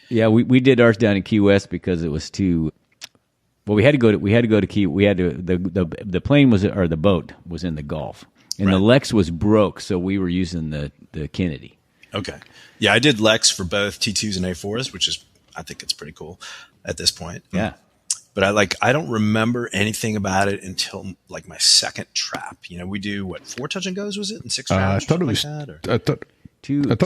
Yeah, we did ours down in Key West because it was too. Well, we had to go to Key. We had to the plane was or the boat was in the Gulf, and the Lex was broke, so we were using the Kennedy. Okay, yeah, I did Lex for both T2s and A4s, which is I think it's pretty cool at this point. Yeah, but I don't remember anything about it until like my second trap. We do what 4 touch and goes was it and 6 traps? I thought it was. Like that, or? I thought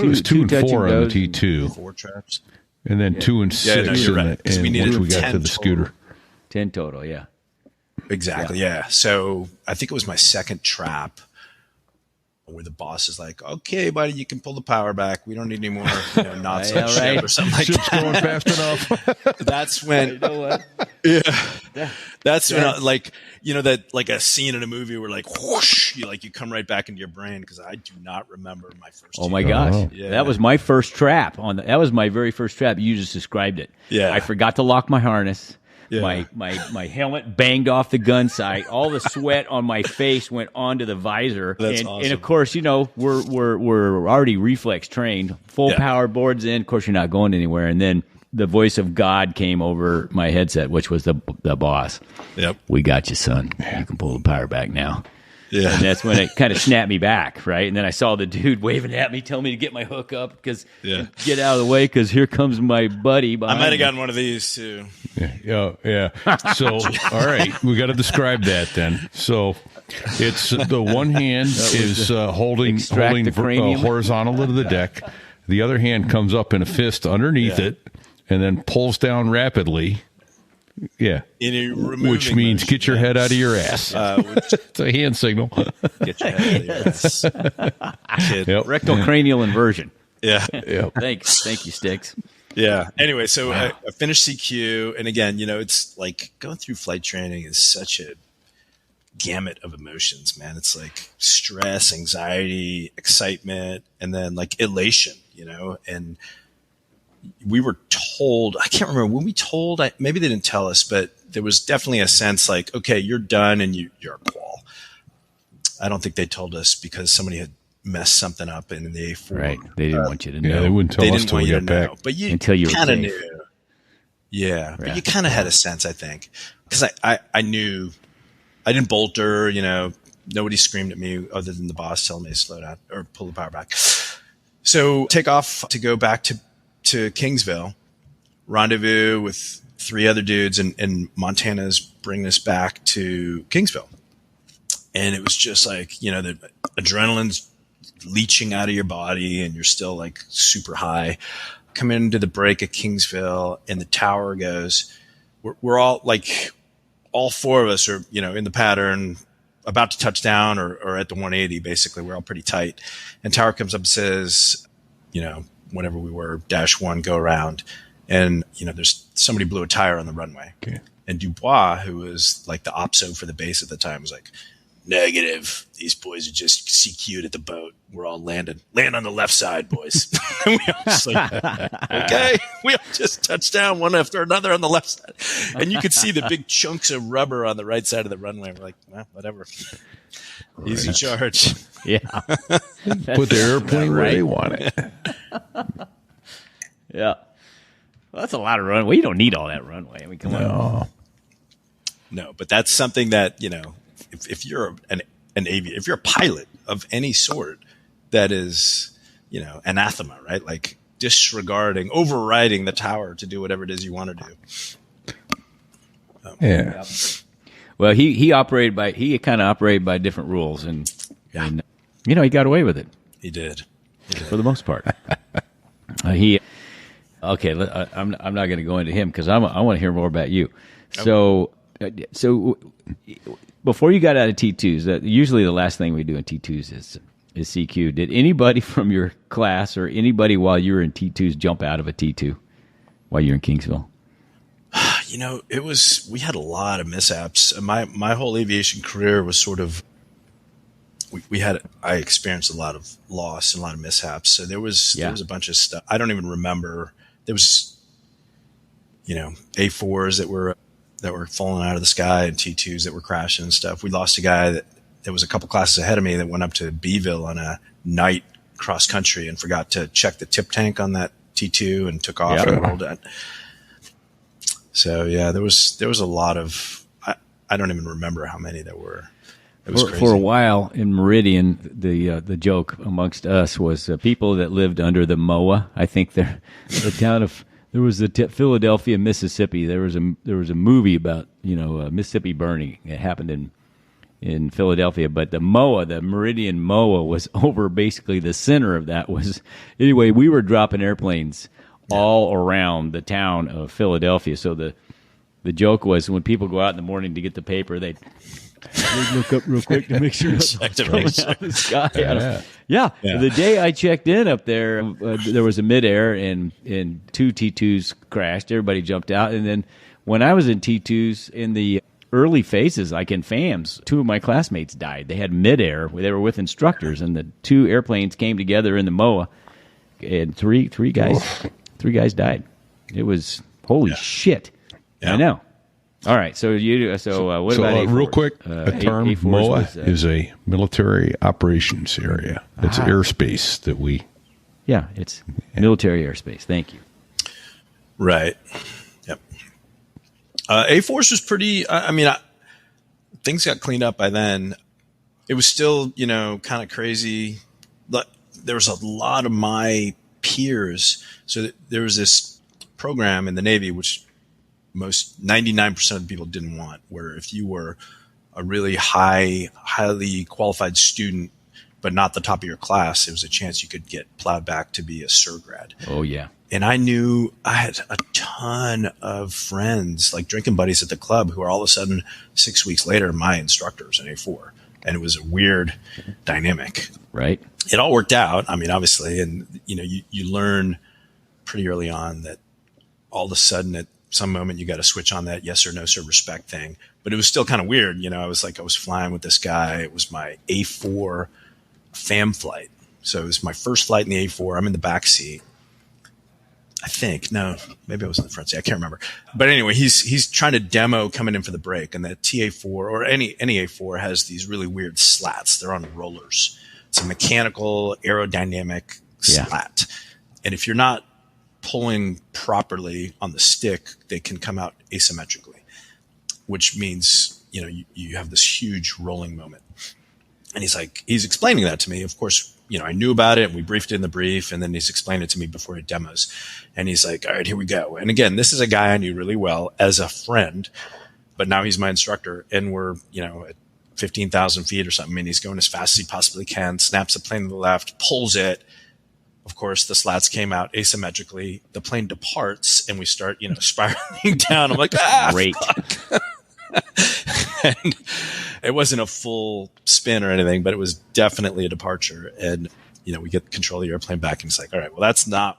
it was 2 and 4 on the T2, 4 traps, and then 2 and 6. Yeah, no, you're right. And we needed once we got 10 to the scooter. total. 10 total, yeah. Exactly, yeah. So I think it was my second trap where the boss is like, "Okay, buddy, you can pull the power back. We don't need any more knots on ship or something like Ship's that." going fast enough. That's when, that's when, that like a scene in a movie where like whoosh, you come right back into your brain because I do not remember my first. Oh my gosh, Yeah. that was my first trap that was my very first trap. You just described it. Yeah, I forgot to lock my harness. Yeah. My helmet banged off the gun sight. All the sweat on my face went onto the visor. That's and, awesome. And of course, we're already reflex trained. Full power boards in. Of course, you're not going anywhere. And then the voice of God came over my headset, which was the boss. Yep. We got you, son. You can pull the power back now. Yeah. And that's when it kind of snapped me back, right? And then I saw the dude waving at me, telling me to get my hook up because get out of the way because here comes my buddy behind I might have me. gotten one of these too. Yeah. So, all right, we got to describe that then. So, it's the one hand is holding horizontal to the deck. The other hand comes up in a fist underneath it, and then pulls down rapidly. Yeah, which means motion, get your head out of your ass. It's a hand signal. Get your head out of your ass. Kid. Yep. Rectal cranial inversion. Yeah. Yep. Thank you, Sticks. Yeah. Anyway, so I finished CQ, and again, it's like going through flight training is such a gamut of emotions, man. It's like stress, anxiety, excitement, and then like elation, and we were told, I can't remember when we told, maybe they didn't tell us, but there was definitely a sense like, okay, you're done and you're a qual. I don't think they told us because somebody had messed something up in the A4. Right. They didn't want you to know. Yeah, they wouldn't tell us till we got back. But you Until you kind of were knew. Yeah. But you kind of had a sense, I think. Because I knew, I didn't bolt her, nobody screamed at me other than the boss telling me to slow down or pull the power back. So take off to go back to Kingsville, rendezvous with 3 other dudes, and Montana's bringing us back to Kingsville. And it was just like, the adrenaline's leaching out of your body and you're still like super high. Come into the break at Kingsville and the tower goes, we're all like, all 4 of us are, in the pattern about to touch down or at the 180, basically. We're all pretty tight. And tower comes up and says, whenever we were -1 go around, and there's somebody blew a tire on the runway. Okay. And Dubois, who was like the opso for the base at the time, was like, negative. These boys are just CQ'd at the boat. We're all land on the left side, boys. And we all just like, okay. We all just touched down one after another on the left side. And you could see the big chunks of rubber on the right side of the runway. We're like, well, whatever. Right. Easy charge. Yeah. Put the airplane where they want it. Yeah. Well, that's a lot of runway. You don't need all that runway. I mean, come on. No, but that's something that, if you're if you're a pilot of any sort, that is, anathema, right? Like overriding the tower to do whatever it is you want to do. Yeah. Well, he kind of operated by different rules, and he got away with it. He did. For the most part. I'm not going to go into him because I want to hear more about you. So before you got out of T2s, usually the last thing we do in T2s is CQ. Did anybody from your class or anybody while you were in T2s jump out of a T2 while you were in Kingsville? We had a lot of mishaps. My whole aviation career was sort of, I experienced a lot of loss and a lot of mishaps. So there was a bunch of stuff. I don't even remember. There was, A4s that were falling out of the sky and T2s that were crashing and stuff. We lost a guy that was a couple classes ahead of me that went up to Beeville on a night cross country and forgot to check the tip tank on that T2 and took off and rolled it. So there was a lot of, I don't even remember how many there were. It was crazy. For a while in Meridian, the joke amongst us was people that lived under the MOA. I think the town of, there was Philadelphia, Mississippi. There was a movie about Mississippi burning. It happened in Philadelphia, but the MOA, the Meridian MOA, was over basically the center of that. Anyway, we were dropping airplanes all around the town of Philadelphia. So the joke was when people go out in the morning to get the paper, they'd look up real quick to make sure it's coming out of the sky. Yeah. The day I checked in up there, there was a midair and two T2s crashed. Everybody jumped out. And then when I was in T2s in the early phases, like in FAMs, two of my classmates died. They had midair. They were with instructors, and the two airplanes came together in the MOA, and three guys died. It was holy shit. Yeah. I know. All right, so what about A4s? Real quick, a term A4s MOA is a military operations area. It's airspace that we. Yeah, it's military airspace. Thank you. Right. Yep. A4s was pretty. Things got cleaned up by then. It was still, kind of crazy. But there was a lot of my peers. So there was this program in the Navy, which 99% of the people didn't want, where if you were a really highly qualified student, but not the top of your class, there was a chance you could get plowed back to be a surgrad. Oh, yeah. And I had a ton of friends, like drinking buddies at the club, who are all of a sudden 6 weeks later, my instructors in A4. And it was a weird dynamic. Right. It all worked out. Obviously. And, you learn pretty early on that all of a sudden at some moment you got to switch on that yes or no sir respect thing. But it was still kind of weird. I was flying with this guy. It was my A4 FAM flight. So it was my first flight in the A4. I'm in the back seat. I think. No, maybe I was in the front seat. I can't remember. But anyway, he's trying to demo coming in for the break. And the TA4 or any A4 has these really weird slats. They're on rollers. It's a mechanical aerodynamic slat. And if you're not pulling properly on the stick, they can come out asymmetrically, which means, you have this huge rolling moment. And he's explaining that to me. Of course, I knew about it and we briefed it in the brief, and then he's explained it to me before he demos. And he's like, all right, here we go. And again, this is a guy I knew really well as a friend, but now he's my instructor, and we're, at 15,000 feet or something, and he's going as fast as he possibly can, snaps the plane to the left, pulls it. Of course, the slats came out asymmetrically. The plane departs, and we start, spiraling down. I'm like, great. And it wasn't a full spin or anything, but it was definitely a departure. And, we get control of the airplane back, and it's like, all right, well,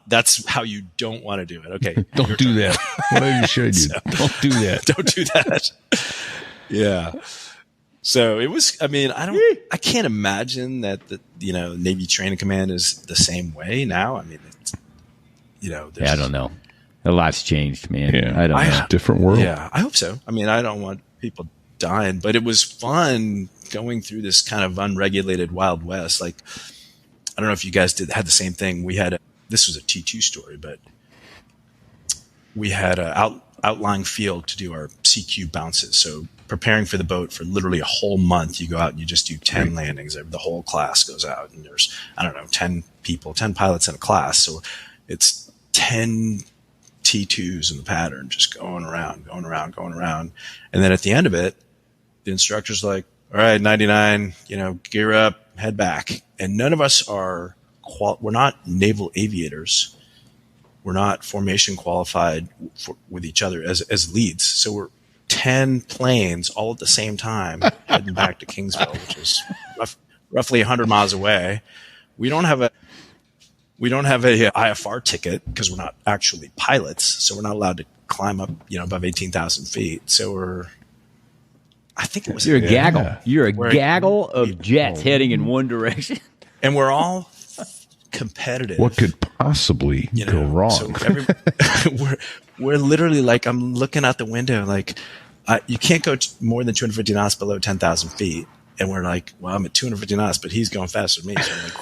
that's how you don't want to do it. Okay. Don't do that. Whatever you should do. Don't do that. Don't do that. Yeah. So it was, I can't imagine that the, Navy Training Command is the same way now. I don't know. A lot's changed, man. Yeah. I don't know. Different world. Yeah, I hope so. I don't want people dying, but it was fun going through this kind of unregulated Wild West. Like, I don't know if you guys had the same thing. This was a T2 story, but we had a outlying field to do our CQ bounces. So preparing for the boat for literally a whole month, you go out and you just do 10 landings. The whole class goes out, and there's, 10 people, 10 pilots in a class. So it's 10 T2s in the pattern, just going around. And then at the end of it, the instructor's like, all right, 99, gear up, head back. And none of us are, we're not naval aviators. We're not formation qualified with each other as leads. So we're 10 planes all at the same time heading back to Kingsville, which is roughly 100 miles away. We don't have a IFR ticket because we're not actually pilots, so we're not allowed to climb up, above 18,000 feet. So you're a gaggle. You're a gaggle of jets heading in one direction, and we're all competitive. What could possibly go wrong? So we're literally like, I'm looking out the window, like you can't go more than 250 knots below 10,000 feet, and we're like, well, I'm at 250 knots, but he's going faster than me. So I'm like,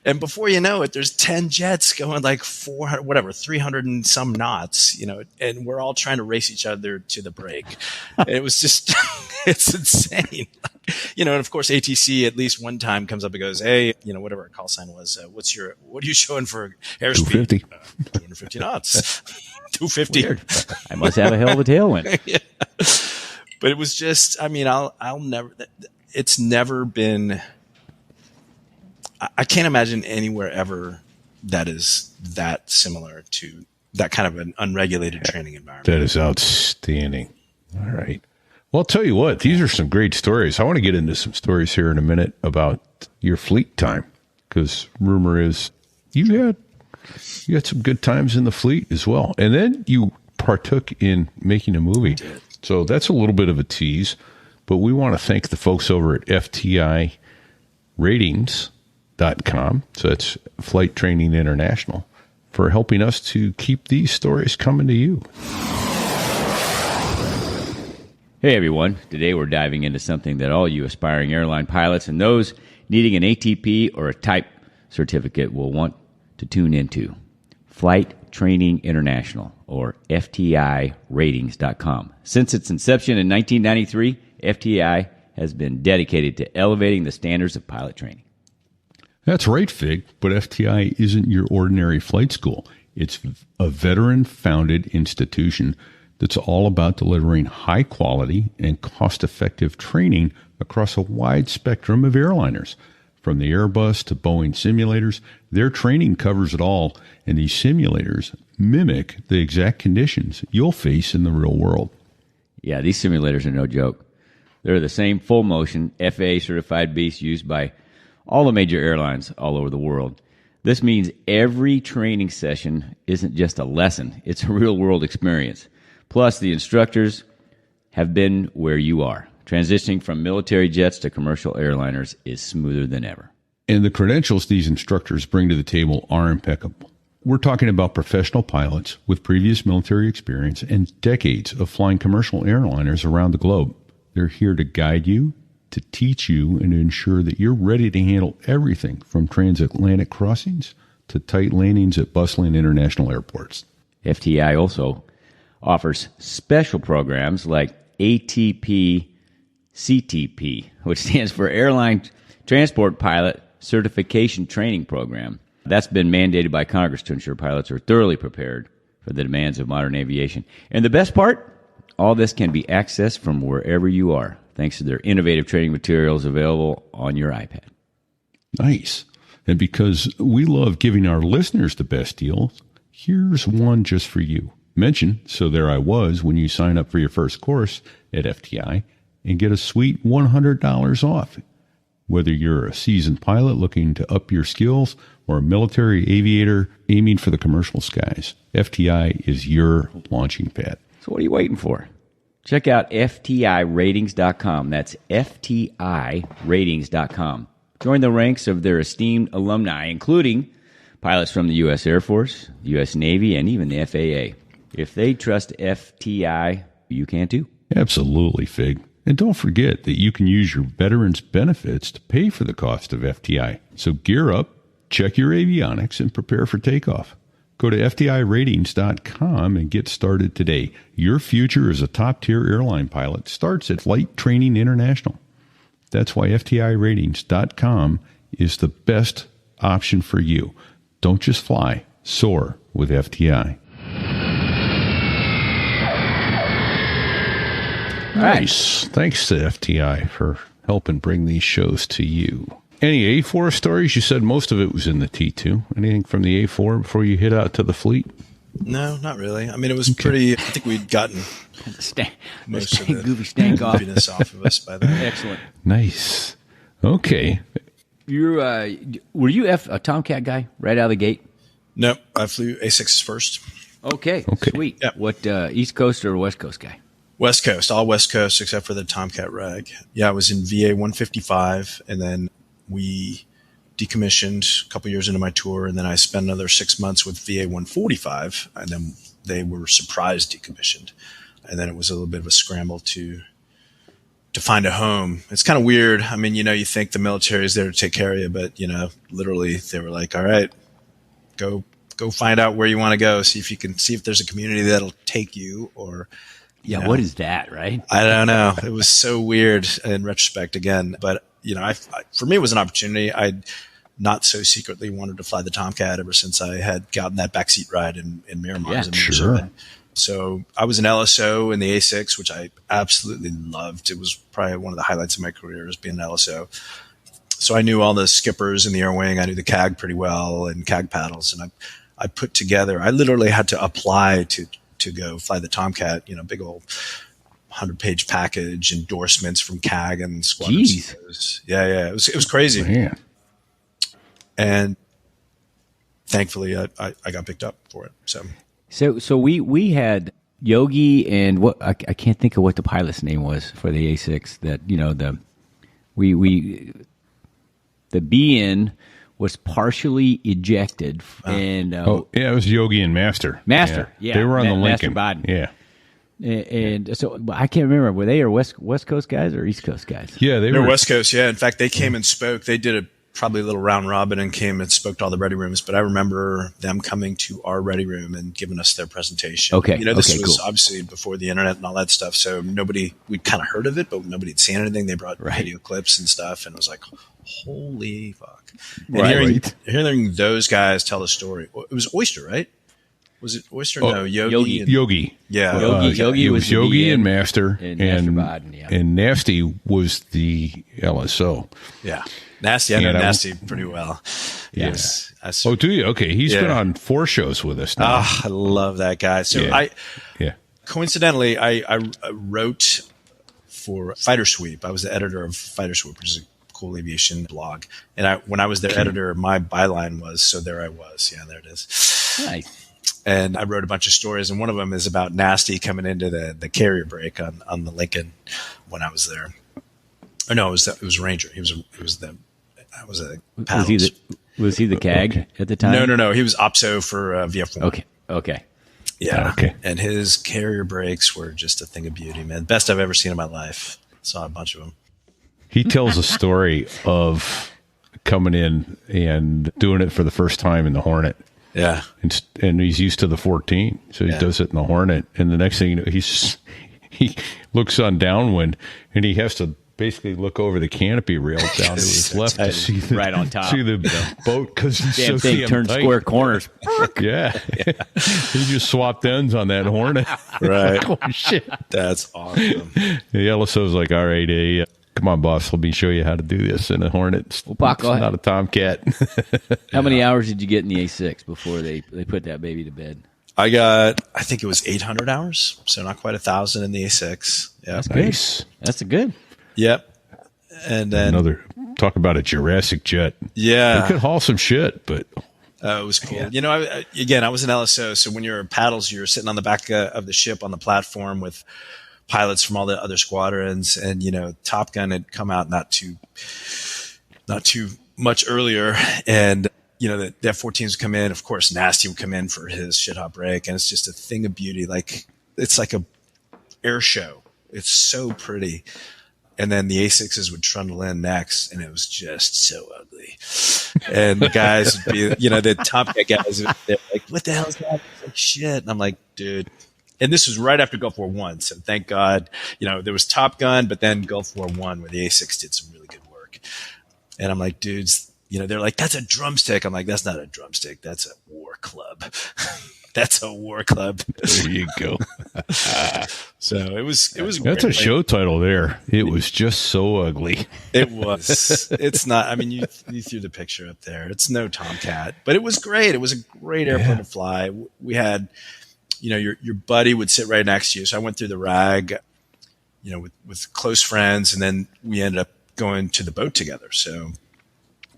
and before you know it, there's 10 jets going like 300 and some knots, and we're all trying to race each other to the break. It was just, it's insane. And of course, ATC at least one time comes up and goes, hey, whatever our call sign was, what are you showing for airspeed? 250. 250 knots. 250. Weird. I must have a hell of a tailwind. Yeah. But it was just, I'll never, it's never been, I can't imagine anywhere ever that is that similar to that kind of an unregulated training environment. That is outstanding. All right. Well, I'll tell you what, these are some great stories. I want to get into some stories here in a minute about your fleet time, because rumor is you had some good times in the fleet as well. And then you partook in making a movie. So that's a little bit of a tease, but we want to thank the folks over at FTI Ratings.com. So it's Flight Training International, for helping us to keep these stories coming to you. Hey everyone, today we're diving into something that all you aspiring airline pilots and those needing an ATP or a type certificate will want to tune into. Flight Training International, or FTIRatings.com. Since its inception in 1993, FTI has been dedicated to elevating the standards of pilot training. That's right, Fig, but FTI isn't your ordinary flight school. It's a veteran-founded institution that's all about delivering high-quality and cost-effective training across a wide spectrum of airliners. From the Airbus to Boeing simulators, their training covers it all, and these simulators mimic the exact conditions you'll face in the real world. Yeah, these simulators are no joke. They're the same full-motion, FAA-certified beasts used by all the major airlines all over the world. This means every training session isn't just a lesson, it's a real-world experience. Plus, the instructors have been where you are. Transitioning from military jets to commercial airliners is smoother than ever. And the credentials these instructors bring to the table are impeccable. We're talking about professional pilots with previous military experience and decades of flying commercial airliners around the globe. They're here to guide you, to teach you, and to ensure that you're ready to handle everything from transatlantic crossings to tight landings at bustling international airports. FTI also offers special programs like ATP CTP, which stands for Airline Transport Pilot Certification Training Program. That's been mandated by Congress to ensure pilots are thoroughly prepared for the demands of modern aviation. And the best part, all this can be accessed from wherever you are, thanks to their innovative training materials available on your iPad. Nice. And because we love giving our listeners the best deals, here's one just for you. Mention So There I Was when you sign up for your first course at FTI and get a sweet $100 off. Whether you're a seasoned pilot looking to up your skills or a military aviator aiming for the commercial skies, FTI is your launching pad. So what are you waiting for? Check out FTIRatings.com. That's FTIRatings.com. Join the ranks of their esteemed alumni, including pilots from the U.S. Air Force, the U.S. Navy, and even the FAA. If they trust FTI, you can too. Absolutely, Fig. And don't forget that you can use your veterans benefits to pay for the cost of FTI. So gear up, check your avionics, and prepare for takeoff. Go to FTIRatings.com and get started today. Your future as a top-tier airline pilot starts at Flight Training International. That's why FTIRatings.com is the best option for you. Don't just fly. Soar with FTI. Nice. Thanks to FTI for helping bring these shows to you. Any A4 stories? You said most of it was in the T2. Anything from the A4 before you hit out to the fleet? No, not really. I mean, it was pretty. I think we'd gotten most of the goofy stank off. goofiness off of us by then. Excellent. Nice. Okay. Were you a Tomcat guy right out of the gate? Nope, I flew A6s first. Okay. Sweet. Yep. What East Coast or West Coast guy? West Coast, all West Coast except for the Tomcat rag. Yeah, I was in VA 155, and then we decommissioned a couple years into my tour, and then I spent another 6 months with VA 145, and then they were surprise decommissioned, and then it was a little bit of a scramble to find a home. It's kind of weird. I mean, you think the military is there to take care of you, but literally they were like, all right, go find out where you want to go, see if there's a community that'll take you, or what is that, right? I don't know. It was so weird in retrospect again, but for me, it was an opportunity. I'd not so secretly wanted to fly the Tomcat ever since I had gotten that backseat ride in Miramar. Yeah, sure. So I was an LSO in the A6, which I absolutely loved. It was probably one of the highlights of my career, is being an LSO. So I knew all the skippers in the air wing. I knew the CAG pretty well, and CAG paddles. And I literally had to apply to go fly the Tomcat, big old 100-page package, endorsements from CAG and squadron CEOs. Yeah. It was crazy. Man. And thankfully I got picked up for it. So we had Yogi and what I can't think of what the pilot's name was for the A6 that the BN was partially ejected and it was Yogi and Master. Yeah. They were on the Lincoln. Master Biden. Yeah. And so I can't remember, were they West Coast guys or East Coast guys? Yeah, they They're were West Coast. Yeah. In fact, they came and spoke. They did probably a little round robin and came and spoke to all the ready rooms. But I remember them coming to our ready room and giving us their presentation. Okay. This was cool. obviously before the internet and all that stuff. So we'd kind of heard of it, but nobody had seen anything. They brought video clips and stuff. And it was like, holy fuck. And hearing those guys tell the story. It was Oyster, right? Was it Oyster? No, Yogi. Yogi. Yeah. Yogi was Yogi the and BN, Master. and Master Biden, yeah. And Nasty was the LSO. Yeah. Nasty. I know Nasty pretty well. Yes. Oh, do you? Okay. He's been on 4 shows with us now. I love that guy. So coincidentally, I wrote for Fighter Sweep. I was the editor of Fighter Sweep, which is a cool aviation blog. And when I was their editor, my byline was, so there I was. Yeah, there it is. Nice. And I wrote a bunch of stories, and one of them is about Nasty coming into the carrier brake on the Lincoln when I was there. Or no, it was Ranger. I was a paddles. Was he the CAG at the time? No. He was OPSO for VF1. Okay. Yeah. Okay. And his carrier brakes were just a thing of beauty, man. Best I've ever seen in my life. Saw a bunch of them. He tells a story of coming in and doing it for the first time in the Hornet. Yeah. And he's used to the 14, so he does it in the Hornet. And the next thing you know, he looks on downwind, and he has to basically look over the canopy rail down to his left to see the, right on top. see the boat because he's Damn so thing damn turns tight. square corners. Yeah. He just swapped ends on that Hornet. Right. Oh, shit. That's awesome. The LSO's like, all right, come on, boss, let me show you how to do this in a Hornet. It's Paco, not a Tomcat. How many hours did you get in the A6 before they put that baby to bed? I think it was 800 hours, so not quite 1,000 in the A6. Yeah. That's Nice. good. That's good. Yep. And then Talk about a Jurassic jet. Yeah. It could haul some shit, but it was cool. Yeah. I was an LSO, so when you're paddles, you're sitting on the back of the ship on the platform with pilots from all the other squadrons, and Top Gun had come out not too much earlier, and the F-14s would come in. Of course, Nasty would come in for his shit hot break, and it's just a thing of beauty. Like it's like a air show. It's so pretty. And then the A6s would trundle in next, and it was just so ugly. And the guys would be, the Tomcat guys would be like, "What the hell is that?" It's like, shit. And I'm like, dude. And this was right after Gulf War I, so thank God. There was Top Gun, but then Gulf War I, where the A6 did some really good work. And I'm like, dudes, they're like, that's a drumstick. I'm like, that's not a drumstick. That's a war club. That's a war club. There you go. So it was That's great. a show title there. It was just so ugly. It was. It's not. I mean, you threw the picture up there. It's no Tomcat, but it was great. It was a great airplane to fly. We had, your buddy would sit right next to you. So I went through the RAG, with close friends, and then we ended up going to the boat together. So,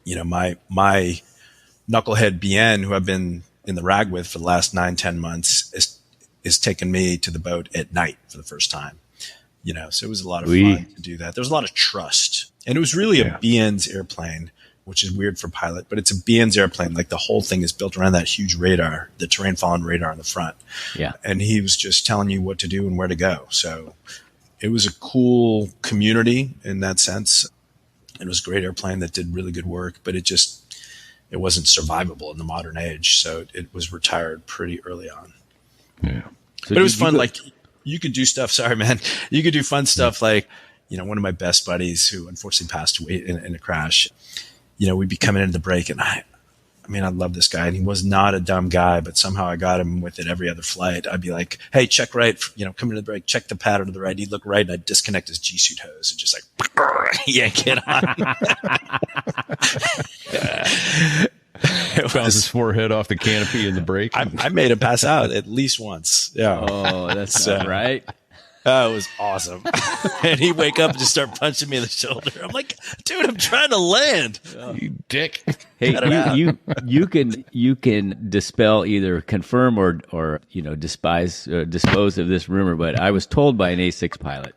my knucklehead BN, who I've been in the RAG with for the last 9-10 months, is taking me to the boat at night for the first time. So it was a lot of fun to do that. There was a lot of trust, and it was really a BN's airplane, which is weird for pilot, but it's a BN's airplane. Like the whole thing is built around that huge radar, the terrain Fallon radar on the front. Yeah. And he was just telling you what to do and where to go. So it was a cool community in that sense. It was a great airplane that did really good work, but it wasn't survivable in the modern age. So it was retired pretty early on. Yeah. But it was fun. Like you could do stuff. Sorry, man. You could do fun stuff. Like, one of my best buddies who unfortunately passed away in a crash, we'd be coming into the break, and I love this guy, and he was not a dumb guy, but somehow I got him with it every other flight. I'd be like, hey, check right, come into the break, check the pattern to the right. He'd look right, and I'd disconnect his G-suit hose and just like, yank it on. Bounce his forehead off the canopy in the break. I made him pass out at least once. Yeah. Oh, that's not right. That was awesome. And he'd wake up and just start punching me in the shoulder. I'm like, dude, I'm trying to land. You dick. Hey, you can dispel, either confirm or dispose of this rumor. But I was told by an A-6 pilot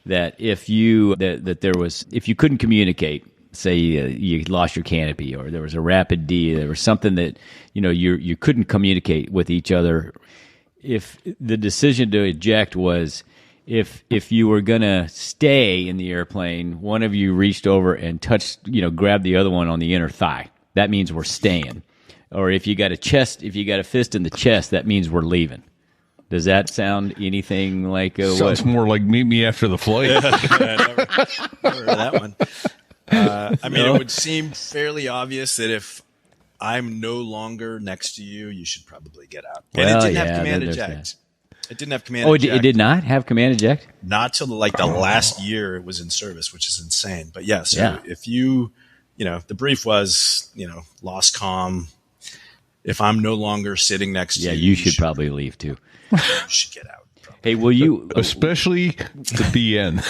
that if you couldn't communicate, say you lost your canopy, or there was a rapid D, there was something that you couldn't communicate with each other. If the decision to eject was, if you were gonna stay in the airplane, one of you reached over and touched, grabbed the other one on the inner thigh, that means we're staying. Or if you got a fist in the chest, that means we're leaving. Does that sound anything like Sounds more like meet me after the flight. Never heard of that one. It would seem fairly obvious that if I'm no longer next to you, you should probably get out. And it didn't have command eject. It didn't have command eject. It did not have command eject? Not till the last year it was in service, which is insane. But if you, the brief was, lost comm. If I'm no longer sitting next to you, you should probably leave too. You should get out. Hey, will you, especially the BN?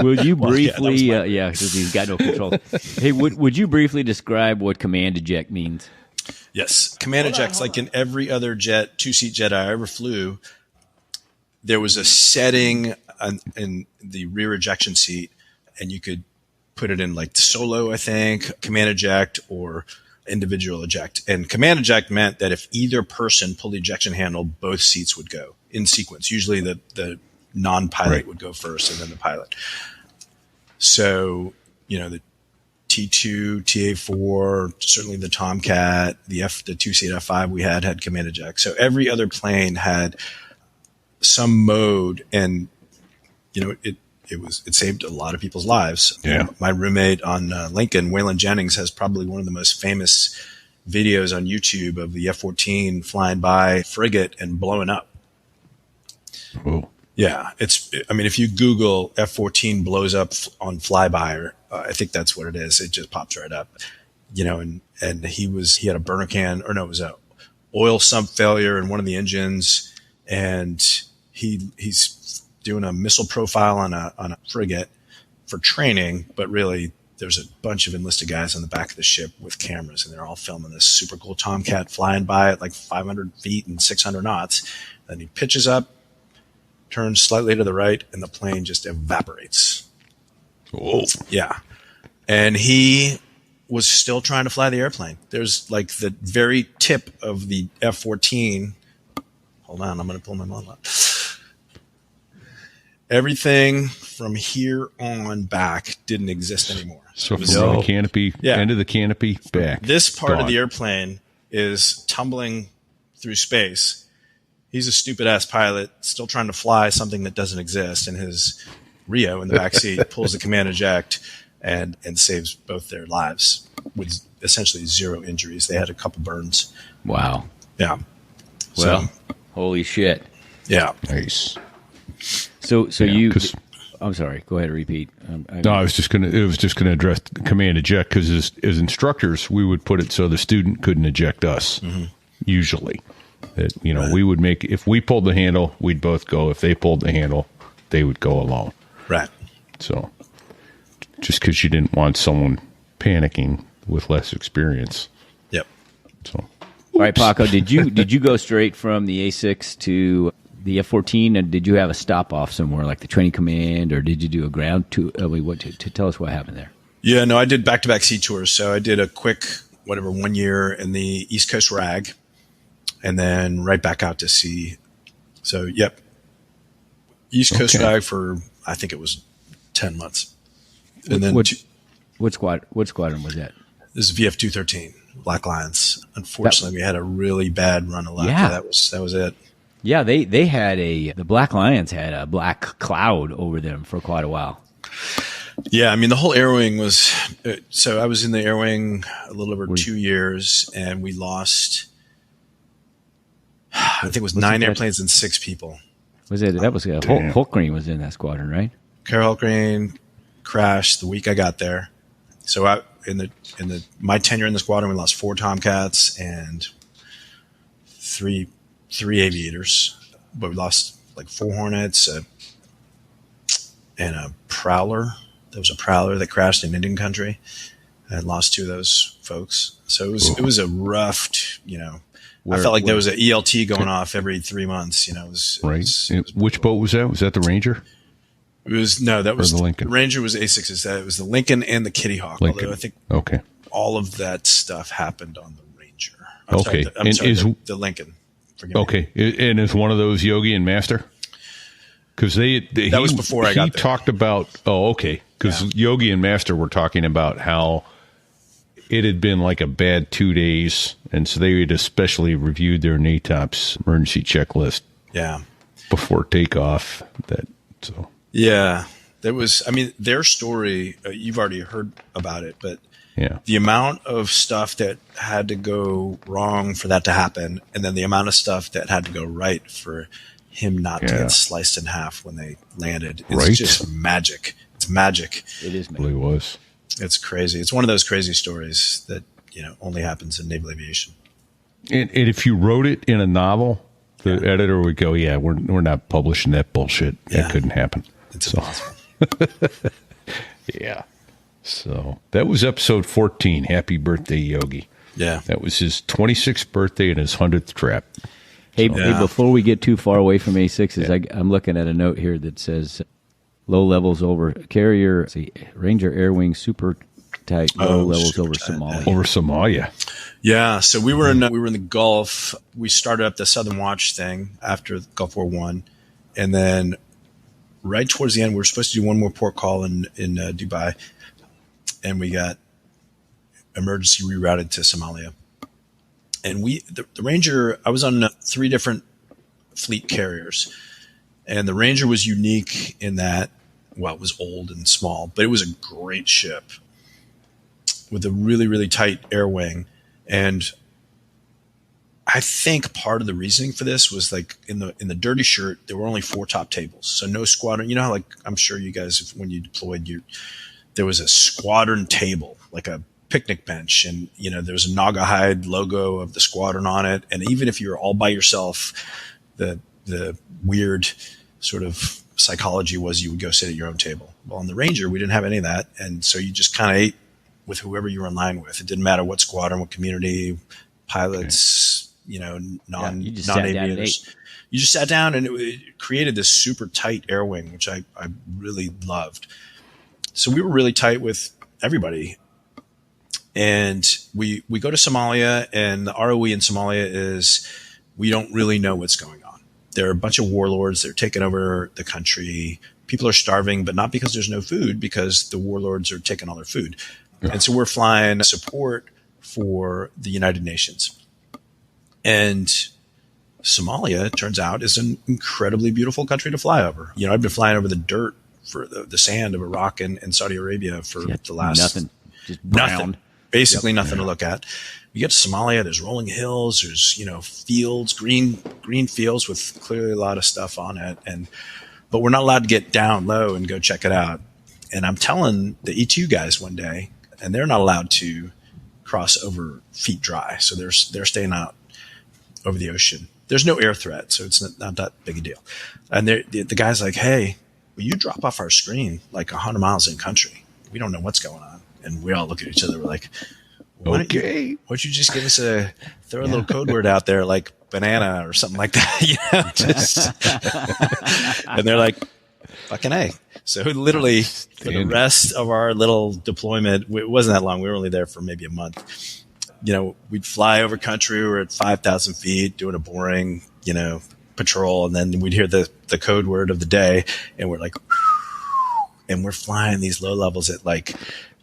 will you briefly, because he's got no control. Hey, would you briefly describe what command eject means? Yes. Command ejects, like in every other two-seat jet I ever flew, there was a setting in the rear ejection seat, and you could put it in like solo, I think, command eject, or individual eject. And command eject meant that if either person pulled the ejection handle, both seats would go in sequence. Usually the non-pilot would go first and then the pilot. So, the T2, TA4, certainly the Tomcat, the two-seat F5 we had command eject. So every other plane had some mode, and it saved a lot of people's lives. Yeah. My roommate on Lincoln, Waylon Jennings, has probably one of the most famous videos on YouTube of the F-14 flying by frigate and blowing up. Oh. Yeah, if you Google F-14 blows up on flyby, I think that's what it is. It just pops right up, and he had a burner can, or no, it was a oil sump failure in one of the engines, and he's doing a missile profile on a frigate for training, but really there's a bunch of enlisted guys on the back of the ship with cameras, and they're all filming this super cool Tomcat flying by at like 500 feet and 600 knots. Then he pitches up, turns slightly to the right, and the plane just evaporates. Oh. Yeah. And he was still trying to fly the airplane. There's like the very tip of the F-14. Hold on, I'm going to pull my model up. Everything from here on back didn't exist anymore. So from the canopy, end of the canopy, back. This part gone. of the airplane is tumbling through space. He's a stupid-ass pilot still trying to fly something that doesn't exist, and his Rio in the back seat pulls the command eject and saves both their lives. with essentially zero injuries. They had a couple burns. Wow. Yeah. Well, holy shit. Yeah. Nice. So Yeah, you. 'cause- I'm sorry. Go ahead and repeat. No, it was just going to address command eject because as instructors, we would put it so the student couldn't eject us. Usually, that we would make if we pulled the handle, we'd both go. If they pulled the handle, they would go alone. Right. So, just because you didn't want someone panicking with less experience. Yep. So, All right, Paco. Did you go straight from the A6 to the F-14, and did you have a stop off somewhere like the training command, or did you do a ground tour? To tell us what happened there. Yeah, no, I did back-to-back sea tours. So I did a quick, 1 year in the East Coast RAG, and then right back out to sea. So, yep. East Coast RAG for, I think it was 10 months. And then what squadron was that? this is VF-213, Black Lions. Unfortunately, we had a really bad run of luck. Yeah. That was it. Yeah, they had the Black Lions had a black cloud over them for quite a while. Yeah, I mean, the whole air wing was so I was in the air wing a little over 2 years, and we lost, I think it was 9 airplanes and 6 people. Was it? That was Hulkgreen was in that squadron, right? Carol Hulkgreen crashed the week I got there. So my tenure in the squadron, we lost 4 Tomcats and three aviators, but we lost like 4 Hornets and a Prowler. There was a Prowler that crashed in Indian country. I had lost 2 of those folks. So it was a rough, I felt like there was an ELT going off every 3 months. It was which boat was that? Was that the Ranger? That was the Lincoln. The Ranger was A6s. It was the Lincoln and the Kitty Hawk. Lincoln. Although I think all of that stuff happened on the Ranger. The Lincoln. Forgive me. Okay, and is one of those Yogi and Master? Because that was before I got there. He talked about because Yogi and Master were talking about how it had been like a bad 2 days, and so they had especially reviewed their NATOPS emergency checklist. Yeah. Before takeoff. Yeah, there was. I mean, their story. You've already heard about it, but the amount of stuff that had to go wrong for that to happen, and then the amount of stuff that had to go right for him not to get sliced in half when they landed. It's just magic. It's magic. It is magic. It really was. It's crazy. It's one of those crazy stories that only happens in naval aviation. And if you wrote it in a novel, the editor would go, "Yeah, we're not publishing that bullshit. That couldn't happen." It's impossible. Yeah. So that was episode 14. Happy birthday, Yogi. Yeah. That was his 26th birthday and his 100th trap. Hey, before we get too far away from A6s, I'm looking at a note here that says low levels over carrier, Ranger Air Wing super tight, low levels over Somalia. Over Somalia. Yeah, so we were in the Gulf. We started up the Southern Watch thing after Gulf War I, and then right towards the end, we were supposed to do one more port call in Dubai, and we got emergency rerouted to Somalia. And the Ranger, I was on 3 different fleet carriers, and the Ranger was unique in that, well, it was old and small, but it was a great ship with a really, really tight air wing. And I think part of the reasoning for this was like in the dirty shirt, there were only 4 top tables. So no squadron, how like I'm sure you guys, when you deployed, there was a squadron table, like a picnic bench, and there was a Naugahyde logo of the squadron on it. And even if you were all by yourself, the weird sort of psychology was you would go sit at your own table. Well, on the Ranger, we didn't have any of that, and so you just kind of ate with whoever you were in line with. It didn't matter what squadron, what community, pilots, non-aviators. You just sat down, and it created this super tight air wing, which I really loved. So we were really tight with everybody. And we go to Somalia, and the ROE in Somalia is we don't really know what's going on. There are a bunch of warlords. They're taking over the country. People are starving, but not because there's no food, because the warlords are taking all their food. Yeah. And so we're flying support for the United Nations. And Somalia, it turns out, is an incredibly beautiful country to fly over. I've been flying over the dirt for the sand of Iraq and Saudi Arabia for the last... Nothing. Just brown. basically nothing to look at. You get to Somalia, there's rolling hills, there's, fields, green fields with clearly a lot of stuff on it. But we're not allowed to get down low and go check it out. And I'm telling the E2 guys one day, and they're not allowed to cross over feet dry. So they're staying out over the ocean. There's no air threat, so it's not that big a deal. And the guy's like, hey, will you drop off our screen like 100 miles in country? We don't know what's going on. And we all look at each other. We're like, why don't you just give us throw a little code word out there like banana or something like that, and they're like, fucking A. So literally for the rest of our little deployment, it wasn't that long. We were only there for maybe a month. We'd fly over country. We were at 5,000 feet doing a boring, patrol. And then we'd hear the code word of the day, and we're like, and we're flying these low levels at like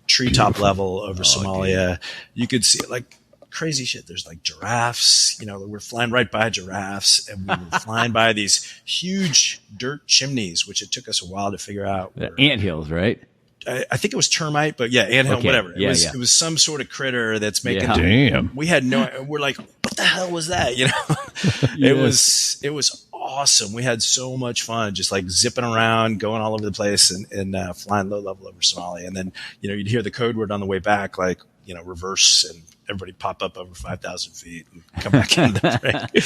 treetop level over Somalia. You could see like crazy shit. There's like giraffes, we're flying right by giraffes, and we were flying by these huge dirt chimneys, which it took us a while to figure out. The anthills, right? I think it was termite, but yeah, anthill, okay. whatever. It was some sort of critter that's making. Yeah. Damn. We had we're like, what the hell was that? Yes. It was awesome. We had so much fun, just like zipping around, going all over the place, and flying low level over Somalia. And then you'd hear the code word on the way back, like reverse, and everybody pop up over 5,000 feet and come back into the break.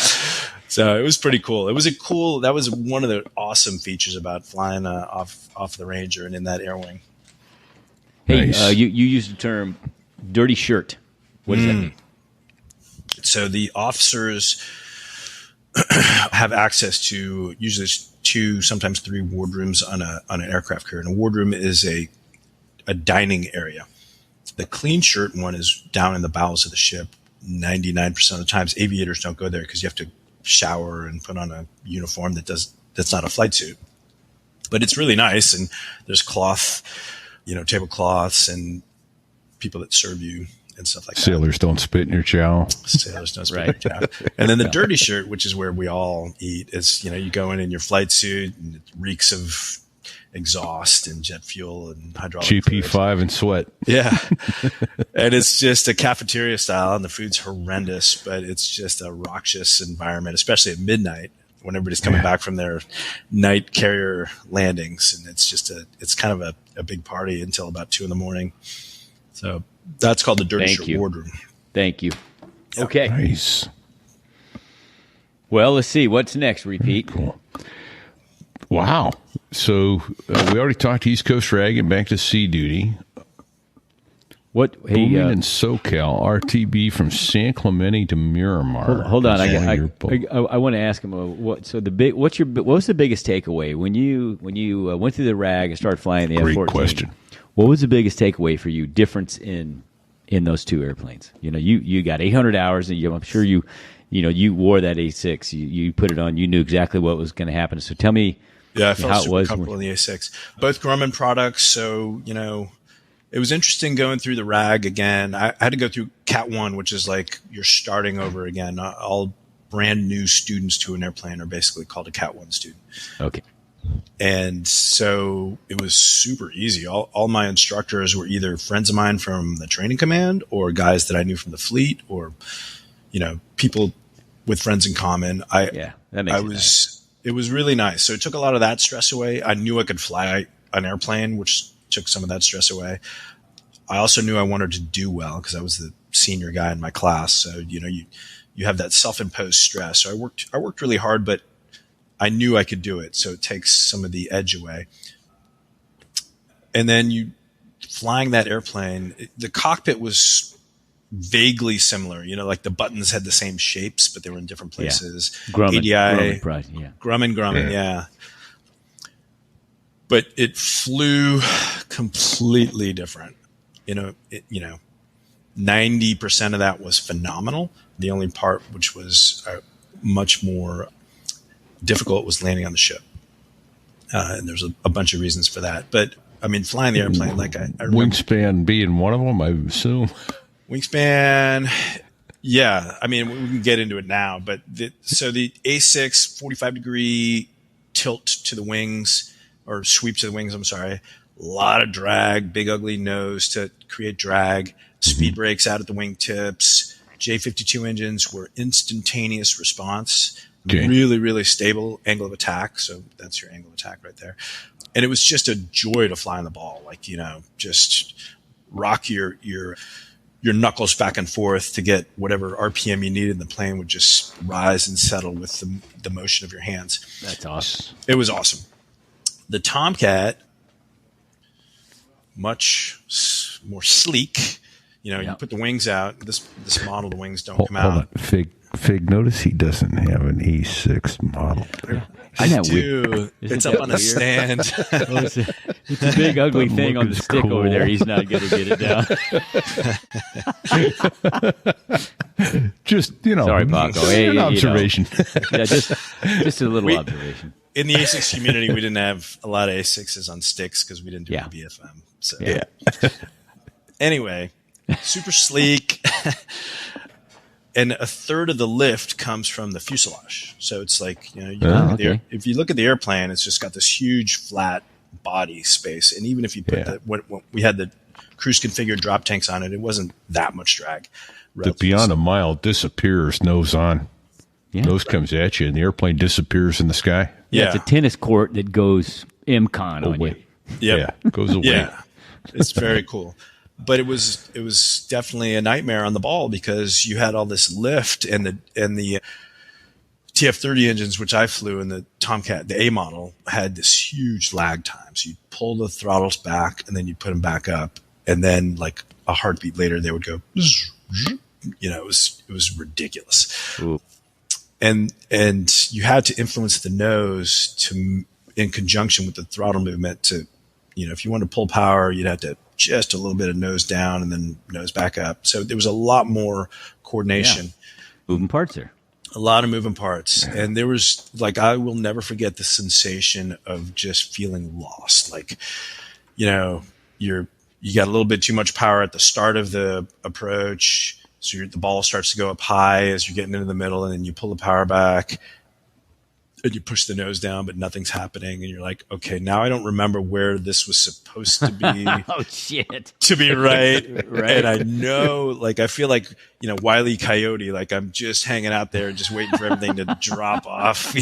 So it was pretty cool. That was one of the awesome features about flying off the Ranger and in that air wing. Hey, Nice. you used the term dirty shirt. What does that mean? So the officers have access to usually 2, sometimes 3 wardrooms on an aircraft carrier. And a wardroom is a dining area. The clean shirt one is down in the bowels of the ship. 99% of the times, aviators don't go there because you have to shower and put on a uniform that's not a flight suit. But it's really nice, and there's cloth, tablecloths, and people that serve you and stuff like that. Sailors don't spit in your chow. Sailors don't spit in your chow. And then the dirty shirt, which is where we all eat, is you go in your flight suit, and it reeks of exhaust and jet fuel and hydraulic GP5 fluid. and sweat. Yeah. And it's just a cafeteria style, and the food's horrendous, but it's just a raucous environment, especially at midnight when everybody's coming back from their night carrier landings. And it's kind of a big party until about 2 a.m. So that's called the dirty shirt wardroom. Thank you. Okay. Nice. Well, let's see. What's next? Repeat. Cool. Wow. So we already talked East Coast Rag and back to sea duty. What? Hey, Booming in SoCal, RTB from San Clemente to Miramar. hold on. That's I one of your want to ask him what. So what was the biggest takeaway when you went through the Rag and started flying the Great F-14? question. What was the biggest takeaway for you? Difference in those two airplanes. You got 800 hours, and I'm sure you wore that A-6. You put it on. You knew exactly what was going to happen. So tell me. Yeah, I felt how super comfortable in the A6. Both Grumman products, so it was interesting going through the Rag again. I had to go through Cat 1, which is like you're starting over again. All brand new students to an airplane are basically called a Cat 1 student. Okay. And so it was super easy. All my instructors were either friends of mine from the training command or guys that I knew from the fleet or, people with friends in common. That makes it nice. It was really nice. So it took a lot of that stress away. I knew I could fly an airplane, which took some of that stress away. I also knew I wanted to do well because I was the senior guy in my class. So, you have that self-imposed stress. So I worked really hard, but I knew I could do it. So it takes some of the edge away. And then flying that airplane, the cockpit was vaguely similar. Like the buttons had the same shapes, but they were in different places. Grumman, ADI, Grumman, yeah. But it flew completely different. 90% of that was phenomenal. The only part which was much more difficult was landing on the ship. And there's a bunch of reasons for that. But I mean, flying the airplane, like I remember, Wingspan being one of them, I assume. Wingspan, yeah. I mean, we can get into it now, but so the A6 45-degree tilt to the wings, or sweep to the wings, I'm sorry. A lot of drag, big ugly nose to create drag. speed brakes out at the wingtips. J52 engines were instantaneous response. Okay. Really, really stable angle of attack. So that's your angle of attack right there. And it was just a joy to fly on the ball. Like, just rock your knuckles back and forth to get whatever RPM you needed, and the plane would just rise and settle with the motion of your hands. That's awesome. It was awesome. The Tomcat, much more sleek. You put the wings out. This model, the wings don't come Hold out. on. Fig, notice he doesn't have an A-6 model. I do. It's up on the stand. It's a big ugly Doesn't thing look on the as stick cool. over there. He's not going to get it down. Just, Sorry, Paco. Hey, an observation. Yeah, just a little observation. In the A6 community, we didn't have a lot of A6s on sticks because we didn't do any BFM. So anyway, super sleek. And a third of the lift comes from the fuselage. So it's like, if you look at the airplane, it's just got this huge flat body space. And even if you put when we had the cruise configured drop tanks on it, it wasn't that much drag. The beyond a mile disappears nose on. Yeah. Nose comes at you and the airplane disappears in the sky. Yeah, it's a tennis court that goes MCON on you. Yep. Yeah, goes away. Yeah, it's very cool. But it was definitely a nightmare on the ball because you had all this lift and the TF30 engines, which I flew in the Tomcat, the A model, had this huge lag time. So you'd pull the throttles back and then you'd put them back up. And then like a heartbeat later, they would go, it was ridiculous. Ooh. And you had to influence the nose in conjunction with the throttle movement to, if you wanted to pull power, you'd have to just a little bit of nose down and then nose back up. So there was a lot more coordination. Yeah. Moving parts there. A lot of moving parts. And there was I will never forget the sensation of just feeling lost. Like, you got a little bit too much power at the start of the approach. So the ball starts to go up high as you're getting into the middle, and then you pull the power back and you push the nose down, but nothing's happening. And you're like, okay, now I don't remember where this was supposed to be. Oh, shit. To be right. Right. And I know, I feel like, Wile E. Coyote, I'm just hanging out there, just waiting for everything to drop off,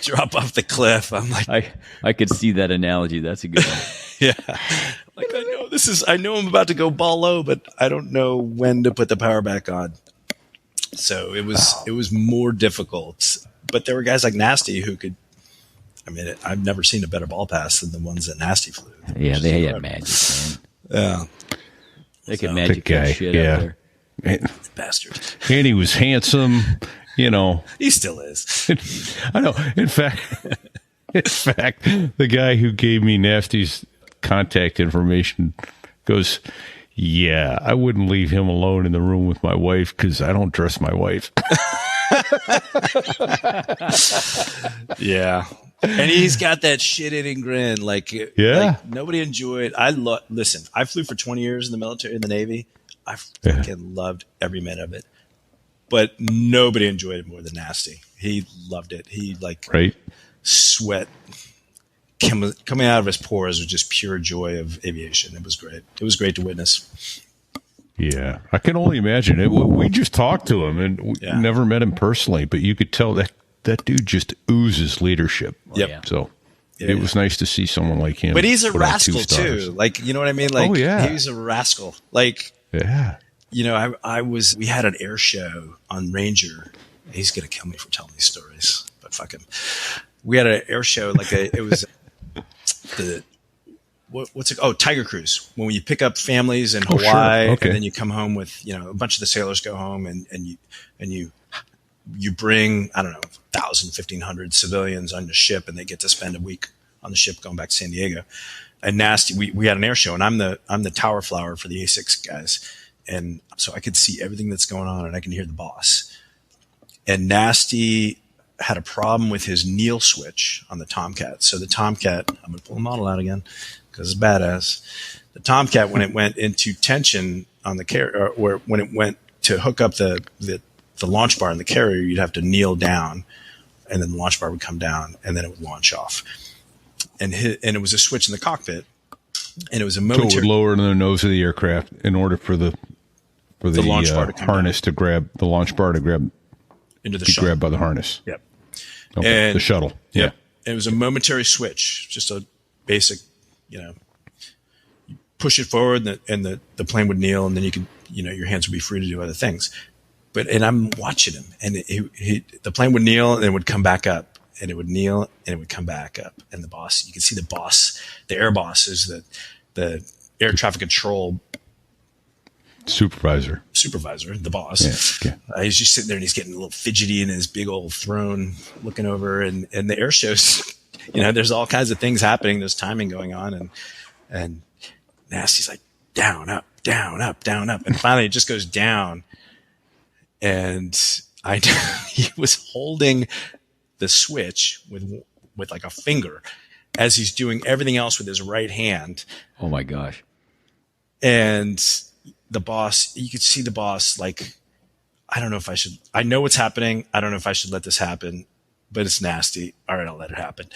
drop off the cliff. I'm like, I could see that analogy. That's a good one. yeah. I know I'm about to go ball low, but I don't know when to put the power back on. So it was more difficult. But there were guys like Nasty who could. I've never seen a better ball pass than the ones that Nasty flew. Yeah, they had magic, man. Yeah, they could magic that shit up there. Bastard. And he was handsome, He still is. I know. In fact, the guy who gave me Nasty's contact information goes, yeah, I wouldn't leave him alone in the room with my wife because I don't trust my wife. Yeah. And he's got that shit-eating grin. Nobody enjoyed. Listen, I flew for 20 years in the military, in the Navy. I fucking loved every minute of it. But nobody enjoyed it more than Nasty. He loved it. He sweat coming out of his pores was just pure joy of aviation. It was great. It was great to witness. Yeah, I can only imagine it. We just talked to him and we never met him personally, but you could tell that dude just oozes leadership. Yep. So it was nice to see someone like him. But he's a put on rascal 2 stars. too. You know what I mean? He's a rascal. We had an air show on Ranger. He's going to kill me for telling these stories, but fuck him. We had an air show, it was what's it? Oh, Tiger Cruise. When you pick up families in Hawaii, sure. Okay. and then you come home with, a bunch of the sailors go home and you bring, I don't know, 1,000, 1,500 civilians on the ship, and they get to spend a week on the ship going back to San Diego. And Nasty, we had an air show, and I'm the tower flower for the A6 guys. And so I could see everything that's going on, and I can hear the boss. And Nasty had a problem with his kneel switch on the Tomcat. So the Tomcat, I'm going to pull the model out again because it's badass. The Tomcat, when it went into tension on the carrier, or when it went to hook up the launch bar in the carrier, you'd have to kneel down, and then the launch bar would come down, and then it would launch off. And it was a switch in the cockpit, And it was a So it momentary would lower the nose of the aircraft in order for the launch bar to come harness to grab the launch bar to grab into the be shuttle. grabbed by the harness. Yep. Okay, And the shuttle. Yep. It was a momentary switch, just a basic, you push it forward and the plane would kneel, and then you could, your hands would be free to do other things. And I'm watching him, and the plane would kneel and it would come back up, and it would kneel and it would come back up. And you can see the air boss is the air traffic control Supervisor, the boss. Yeah, okay. He's just sitting there and he's getting a little fidgety in his big old throne, looking over, and the air shows, there's all kinds of things happening. There's timing going on, and Nasty's like down, up, down, up, down, up, and finally it just goes down. And he was holding the switch with like a finger as he's doing everything else with his right hand. Oh my gosh! And the boss, you could see the boss like, I know what's happening. I don't know if I should let this happen, but it's nasty. All right, I'll let it happen.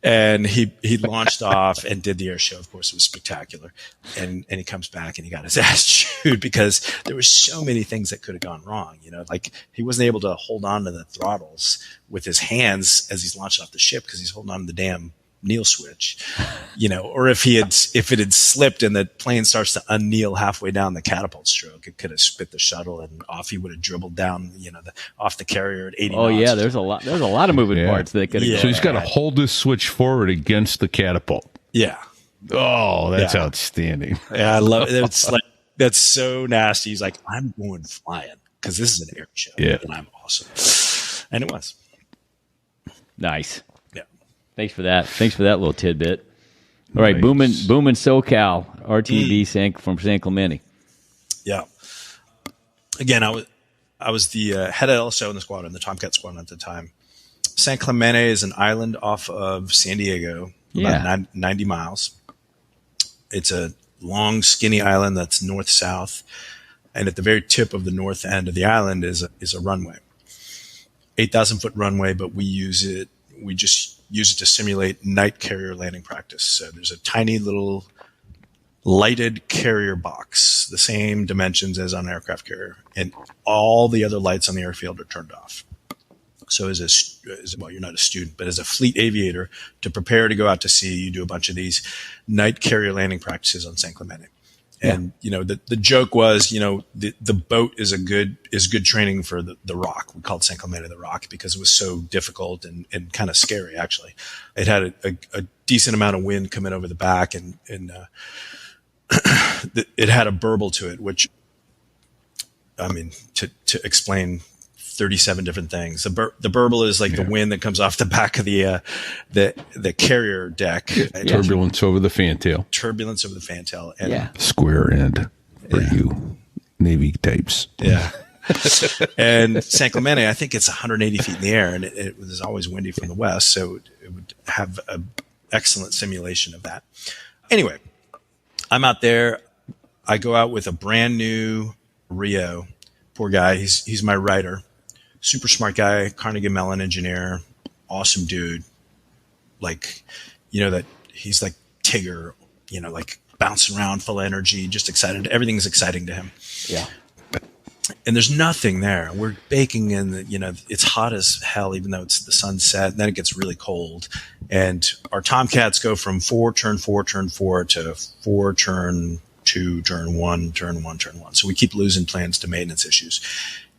And he launched off and did the air show. Of course, it was spectacular. And he comes back and he got his ass chewed because there were so many things that could have gone wrong. Like he wasn't able to hold on to the throttles with his hands as he's launched off the ship because he's holding on to the damn kneel switch, or if it had slipped and the plane starts to unkneel halfway down the catapult stroke, it could have spit the shuttle and off he would have dribbled down, off the carrier at 80 Oh knots. yeah, there's a lot of moving parts that could have So he's got to hold this switch forward against the catapult. Yeah. Oh, that's outstanding. Yeah, I love it. It's like, that's so nasty. He's like, I'm going flying because this is an air show. Yeah. And I'm awesome. And it was. nice. Yeah. Thanks for that little tidbit. All right, Boomin' SoCal, RTB from San Clemente. Yeah. Again, I was the head of LSO in the squadron, the Tomcat squadron at the time. San Clemente is an island off of San Diego, about 90 miles. It's a long, skinny island that's north-south. And at the very tip of the north end of the island is a runway. 8,000-foot runway, but we just use it to simulate night carrier landing practice. So there's a tiny little lighted carrier box, the same dimensions as on an aircraft carrier, and all the other lights on the airfield are turned off. So you're not a student, but as a fleet aviator, to prepare to go out to sea, you do a bunch of these night carrier landing practices on San Clemente. And, the joke was, the boat is good training for the Rock. We called San Clemente the Rock because it was so difficult and kind of scary, actually. It had a decent amount of wind coming over the back and it had a burble to it, which, to explain 37 different things. The burble is like the wind that comes off the back of the carrier deck. Turbulence over the fantail. Turbulence over the fantail. And Square end for you Navy types. Yeah. And San Clemente, I think it's 180 feet in the air, and it was always windy from the west, so it would have an excellent simulation of that. Anyway, I'm out there. I go out with a brand new Rio. Poor guy. He's my writer. Super smart guy, Carnegie Mellon engineer, awesome dude. Like, that he's like Tigger, like bouncing around, full of energy, just excited. Everything's exciting to him. Yeah. And there's nothing there. We're baking in, it's hot as hell, even though it's the sunset, and then it gets really cold. And our Tomcats go from 4, turn 4, turn 4 to 4, turn 2, turn 1, turn 1, turn 1. So we keep losing planes to maintenance issues.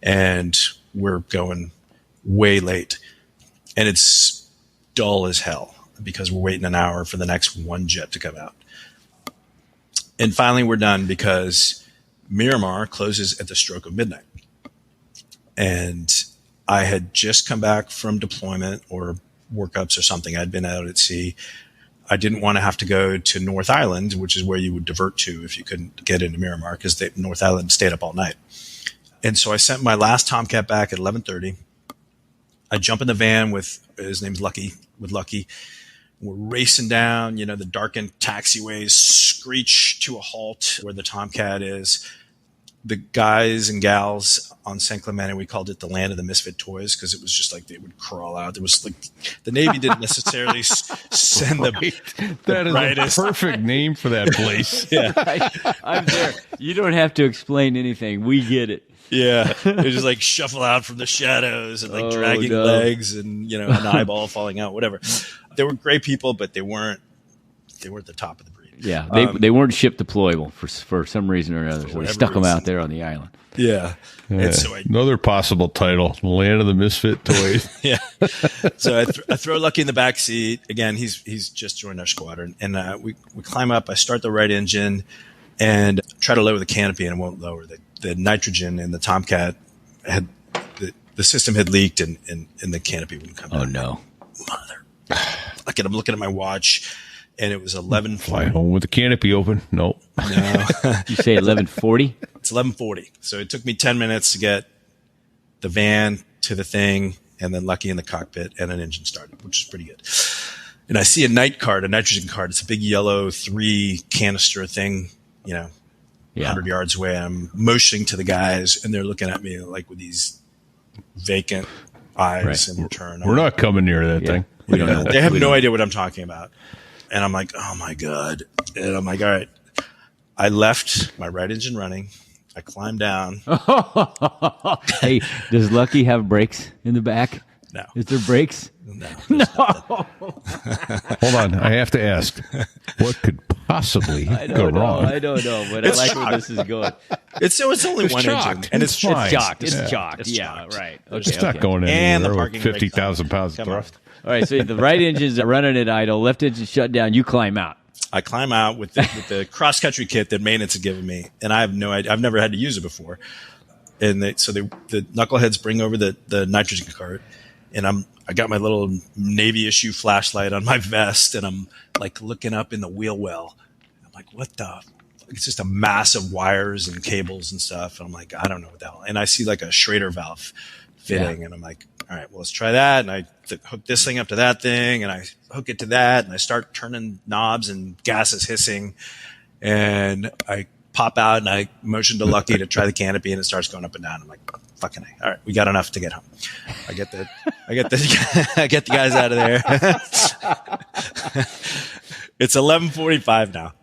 And we're going way late. And it's dull as hell because we're waiting an hour for the next one jet to come out. And finally we're done because Miramar closes at the stroke of midnight. And I had just come back from deployment or workups or something. I'd been out at sea. I didn't want to have to go to North Island, which is where you would divert to if you couldn't get into Miramar, because North Island stayed up all night. And so I sent my last Tomcat back at 11:30. I jump in the van with, his name's Lucky, with Lucky. We're racing down, the darkened taxiways screech to a halt where the Tomcat is. the guys and gals on San Clemente, we called it the land of the misfit toys because it was just like they would crawl out. There was like the Navy didn't necessarily send That is brightest. a perfect name for that place. Yeah, I'm there. You don't have to explain anything. We get it. yeah. They just like shuffle out from the shadows and like Oh, dragging no. legs and an eyeball falling out, whatever. They were great people, but they weren't the top of the breed. Yeah, they weren't ship deployable for some reason or another, so they whatever stuck them reason. out there on the island. Yeah. And so Another possible title, Land of the Misfit Toys. yeah. So I throw Lucky in the back seat. Again, he's just joined our squadron. And we climb up. I start the right engine and try to lower the canopy, and it won't lower. The nitrogen in the Tomcat had the system had leaked, and the canopy wouldn't come Oh down. no! Mother. I'm looking at my watch, and it was 11:40. Fly home with the canopy open. Nope. No. You say 11:40? It's 11:40. So it took me 10 minutes to get the van to the thing, and then Lucky in the cockpit, and an engine started, which is pretty good. And I see a nitrogen card. It's a big yellow 3 canister thing, 100 yards away. I'm motioning to the guys, and they're looking at me like with these vacant eyes in return. We're not coming near that thing. We don't know. They have no idea what I'm talking about. And I'm like, oh my God. And I'm like, all right. I left my right engine running. I climbed down. Hey, does Lucky have brakes in the back? No. Is there brakes? No. Hold on. I have to ask, what could possibly go wrong? I don't know, but I like where this is going. It's only It's one chalked. engine. And it's It's fine. Chocked. It's Yeah. chocked. It's Yeah, chocked. right. There's Okay, It's not okay. going And the anywhere parking with brake's 50,000 pounds of Come on. thrust. All right, so the right engine's running at idle, left engine shut down. You climb out. I climb out with the cross country kit that maintenance had given me, and I have no idea. I've never had to use it before. And the knuckleheads bring over the nitrogen cart, and I got my little Navy issue flashlight on my vest, and I'm like looking up in the wheel well. I'm like, what the? It's just a mass of wires and cables and stuff. And I'm like, I don't know what the hell. And I see like a Schrader valve fitting, and I'm like, all right, well, let's try that. And I hook this thing up to that thing, and I hook it to that, and I start turning knobs, and gas is hissing, and I pop out, and I motion to Lucky to try the canopy, and it starts going up and down. I'm like, fucking A. All right, we got enough to get home. I get the guys out of there. It's 11:45 now.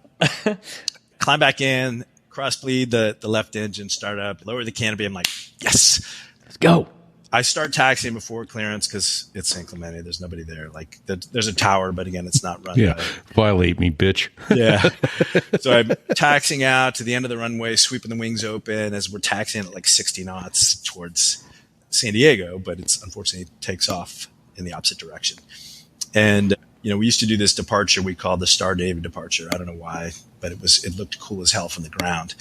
Climb back in, cross bleed the left engine, start up, lower the canopy. I'm like, yes. Let's go. I start taxiing before clearance because it's San Clemente. There's nobody there. Like there's a tower, but again, it's not run. Yeah. Violate me, bitch. Yeah. So I'm taxiing out to the end of the runway, sweeping the wings open as we're taxiing at like 60 knots towards San Diego, but it's unfortunately takes off in the opposite direction. And we used to do this departure we called the Star David departure. I don't know why, but it looked cool as hell from the ground.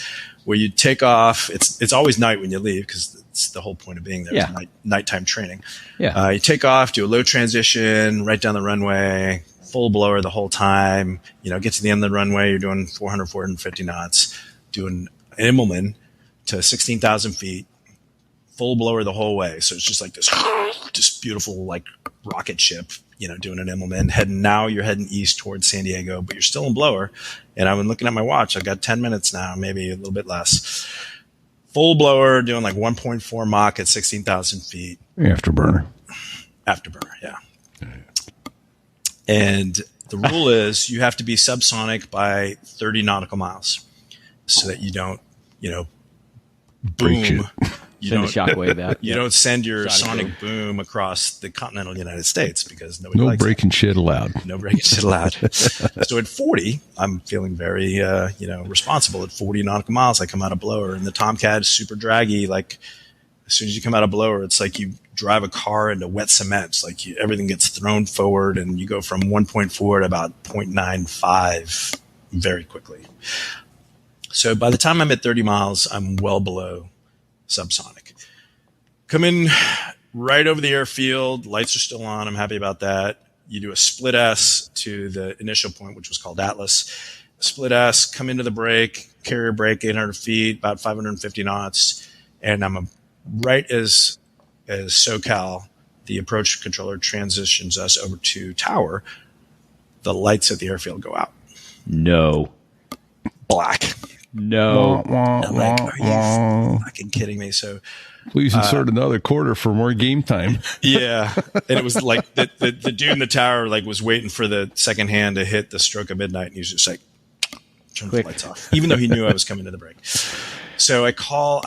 Where you take off, it's always night when you leave because it's the whole point of being there. Yeah. It's nighttime training. Yeah. You take off, do a low transition, right down the runway, full blower the whole time. Get to the end of the runway, you're doing 400, 450 knots, doing an Immelman to 16,000 feet, full blower the whole way. So it's just like this beautiful like rocket ship, doing an Immelman. Now you're heading east towards San Diego, but you're still in blower. And I've been looking at my watch. I've got 10 minutes now, maybe a little bit less. Full blower, doing like 1.4 Mach at 16,000 feet. Afterburner. Afterburner, yeah. And the rule is you have to be subsonic by 30 nautical miles so that you don't, Break boom. shit. You Send a don't, shockwave out. you don't send your Sonic sonic boom across the continental United States because nobody No likes it. breaking shit allowed. No breaking shit allowed. So at 40, I'm feeling very, responsible. At 40 nautical miles, I come out of blower, and the Tomcat is super draggy. Like as soon as you come out of blower, it's like you drive a car into wet cement. It's like everything gets thrown forward, and you go from 1.4 to about 0.95 very quickly. So by the time I'm at 30 miles, I'm well below subsonic. Come in right over the airfield. Lights are still on. I'm happy about that. You do a split S to the initial point, which was called Atlas. Split S, come into the brake, carrier brake, 800 feet, about 550 knots. And I'm right as SoCal, the approach controller transitions us over to tower, the lights at the airfield go out. No. Black. No. I'm like, are you fucking kidding me? So please insert another quarter for more game time. yeah, and it was like the dude in the tower like was waiting for the second hand to hit the stroke of midnight, and he was just like, turn the lights off, even though he knew I was coming to the break. So I call.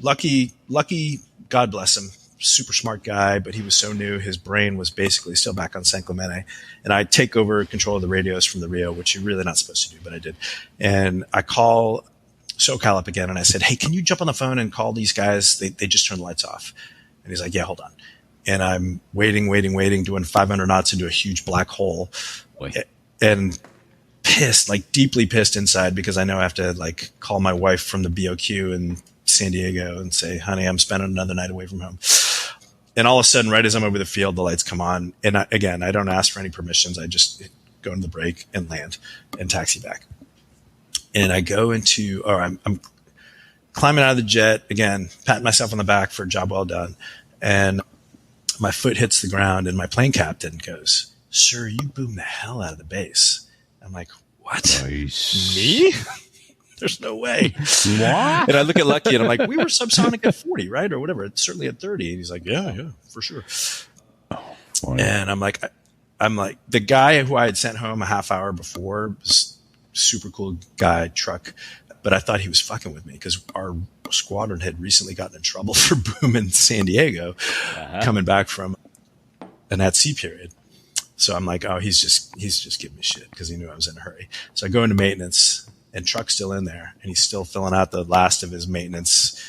Lucky, God bless him, super smart guy, but he was so new, his brain was basically still back on San Clemente. And I take over control of the radios from the Rio, which you're really not supposed to do, but I did. And I call SoCal up again, and I said, hey, can you jump on the phone and call these guys? They just turned the lights off. And he's like, yeah, hold on. And I'm waiting, doing 500 knots into a huge black hole. Boy. And pissed, like deeply pissed inside, because I know I have to like call my wife from the BOQ in San Diego and say, honey, I'm spending another night away from home. And all of a sudden, right as I'm over the field, the lights come on. And I don't ask for any permissions. I just go into the break and land and taxi back. And I go into, I'm climbing out of the jet again, patting myself on the back for a job well done. And my foot hits the ground, and my plane captain goes, sir, you boomed the hell out of the base. I'm like, what? Nice. Me? There's no way. What? And I look at Lucky, and I'm like, we were subsonic at 40, right? Or whatever. It's certainly at 30. And he's like, yeah, for sure. Wow. And I'm like, the guy who I had sent home a half hour before was super cool guy, truck. But I thought he was fucking with me because our squadron had recently gotten in trouble for booming San Diego, coming back from an at-sea period. So I'm like, oh, he's just giving me shit because he knew I was in a hurry. So I go into maintenance, and Truck's still in there, and he's still filling out the last of his maintenance.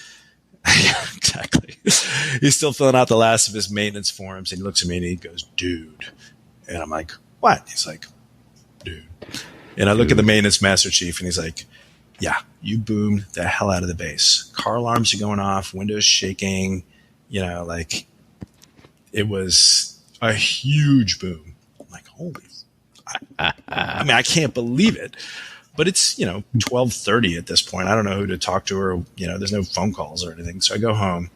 Exactly. He's still filling out the last of his maintenance forms, and he looks at me and he goes, dude. And I'm like, what? He's like, dude. And I look at the maintenance master chief, and he's like, yeah, you boomed the hell out of the base. Car alarms are going off, windows shaking, like it was a huge boom. I'm like, holy, I mean, I can't believe it, but it's, 12:30 at this point. I don't know who to talk to, or, there's no phone calls or anything. So I go home,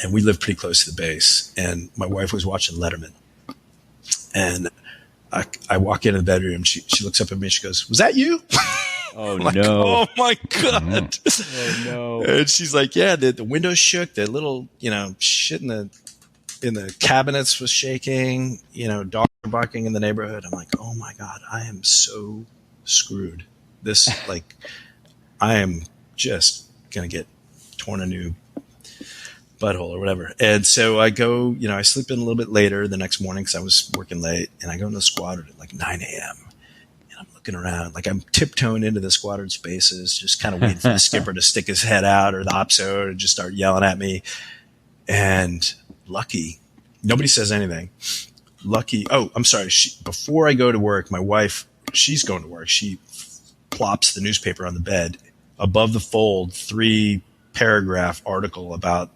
and we live pretty close to the base, and my wife was watching Letterman, and I walk into the bedroom. She looks up at me. She goes, was that you? Oh, like, no. Oh, my God. Oh, no. And she's like, yeah, the windows shook. The little, shit in the cabinets was shaking. Dogs were barking in the neighborhood. I'm like, oh, my God, I am so screwed. This, like, I am just going to get torn a new butthole or whatever. And so I go, I sleep in a little bit later the next morning because I was working late, and I go into the squadron at like 9 a.m. and I'm looking around, like I'm tiptoeing into the squadron spaces, just kind of waiting for the skipper to stick his head out, or the opso to just start yelling at me. And Lucky, nobody says anything. Lucky, oh, I'm sorry. Before I go to work, my wife, she's going to work. She plops the newspaper on the bed. Above the fold, 3-paragraph article about,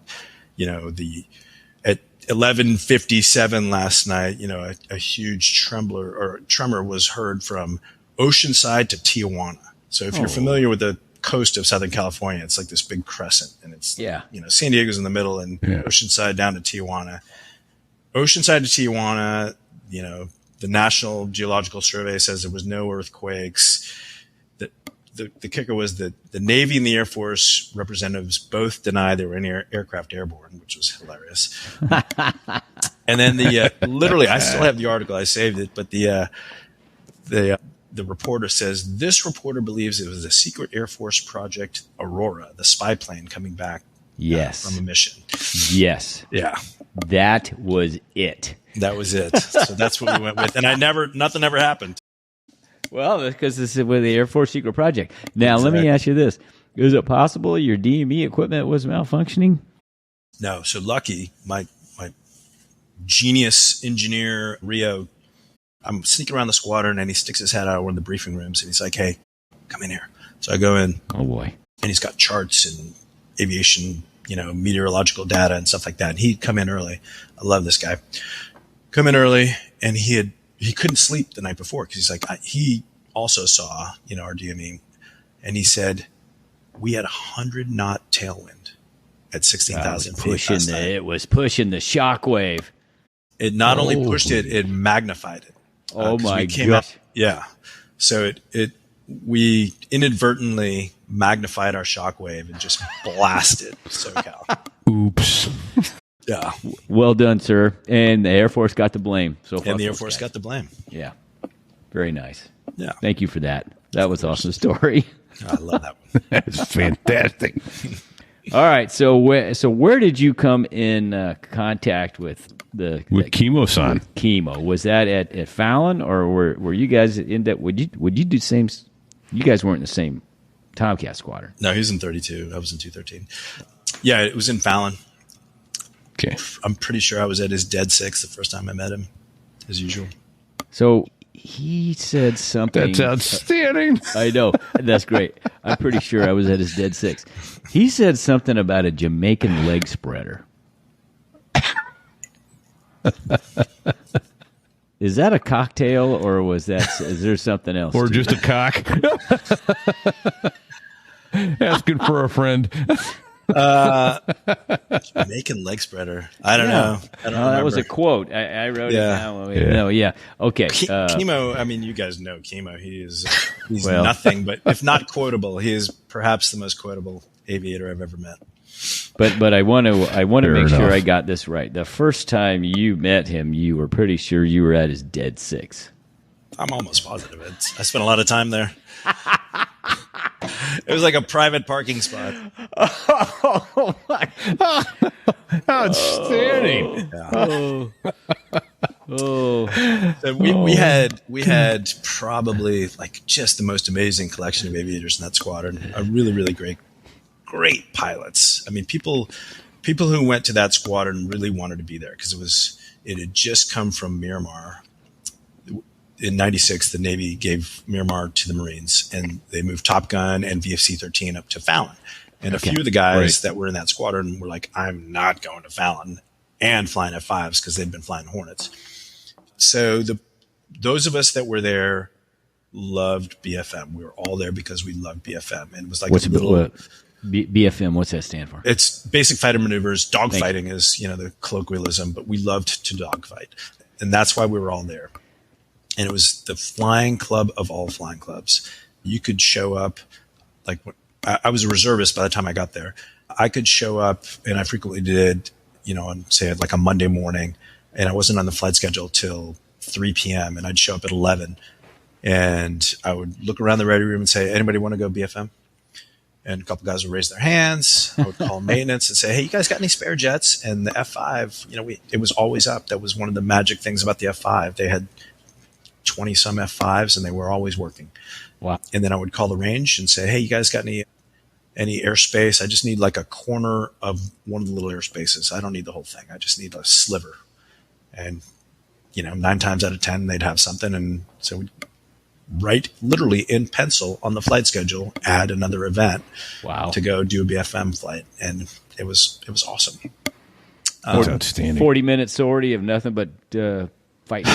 at 11:57 last night, a huge tremor was heard from Oceanside to Tijuana. So if you're familiar with the coast of Southern California, it's like this big crescent, and it's, San Diego's in the middle, and Oceanside down to Tijuana. Oceanside to Tijuana, the National Geological Survey says there was no earthquakes. The kicker was that the Navy and the Air Force representatives both denied there were any aircraft airborne, which was hilarious. And then literally, I still have the article. I saved it, but the reporter says this reporter believes it was a secret Air Force project, Aurora, the spy plane coming back from a mission. Yes. Yeah. That was it. That was it. So that's what we went with. And nothing ever happened. Well, because this is with the Air Force secret project. Now, Let me ask you this. Is it possible your DME equipment was malfunctioning? No. So Lucky, my genius engineer, Rio, I'm sneaking around the squadron, and he sticks his head out of one of the briefing rooms, and he's like, hey, come in here. So I go in. Oh, boy. And he's got charts and aviation, meteorological data and stuff like that. And he'd come in early. I love this guy. Come in early, and he couldn't sleep the night before because he's like, he also saw, our DME, and he said, we had 100-knot tailwind at 16,000 feet. It was pushing the shockwave. It not only pushed it, it magnified it. Oh my gosh. Yeah. So we inadvertently magnified our shockwave and just blasted SoCal. Oops. Yeah. Well done, sir. And the Air Force got the blame. So And the Air Force got the blame. Yeah. Very nice. Yeah. Thank you for that. That was awesome story. I love that one. That's fantastic. All right. So where did you come in contact with With Kemo-san. Kemo? Was that at Fallon, or were you guys in that? Would you do the same? You guys weren't in the same Tomcat squadron. No, he was in 32. I was in 213. Yeah, it was in Fallon. Okay. I'm pretty sure I was at his dead six the first time I met him, as usual. So he said something. That's outstanding. I know. That's great. I'm pretty sure I was at his dead six. He said something about a Jamaican leg spreader. Is that a cocktail, or is there something else? Or just a cock. Asking for a friend. Jamaican leg spreader. I don't know. I don't that was a remember. quote. I wrote it Yeah. down. Yeah. No, yeah. Okay. Kemo, I mean, you guys know Kemo. He's Well. nothing but, if not quotable, he is perhaps the most quotable aviator I've ever met. But I want to Fair make sure enough. I got this right. The first time you met him, you were pretty sure you were at his dead six. I'm almost positive. I spent a lot of time there. It was like a private parking spot. Outstanding. Oh, So we had probably like just the most amazing collection of aviators in that squadron. A really, really great pilots. I mean, people who went to that squadron really wanted to be there because it had just come from Miramar. In 96, the Navy gave Miramar to the Marines, and they moved Top Gun and VFC-13 up to Fallon. And a few of the guys that were in that squadron were like, I'm not going to Fallon and flying F-5s because they'd been flying Hornets. So those of us that were there loved BFM. We were all there because we loved BFM. And it was like BFM? What's that stand for? It's basic fighter maneuvers. Dogfighting is, the colloquialism, but we loved to dogfight. And that's why we were all there. And it was the flying club of all flying clubs. You could show up, like I was a reservist by the time I got there. I could show up, and I frequently did, on say like a Monday morning, and I wasn't on the flight schedule till 3 p.m. and I'd show up at 11, and I would look around the ready room and say, anybody want to go BFM? And a couple guys would raise their hands. I would call maintenance and say, hey, you guys got any spare jets? And the F-5, it was always up. That was one of the magic things about the F-5. They had 20 some F5s and they were always working. Wow. And then I would call the range and say, hey, you guys got any airspace? I just need like a corner of one of the little airspaces. I don't need the whole thing. I just need a sliver. And, 9 times out of 10, they'd have something. And so we'd write literally in pencil on the flight schedule, add another event to go do a BFM flight. And it was awesome. That's outstanding. 40-minute sortie of nothing but fighting.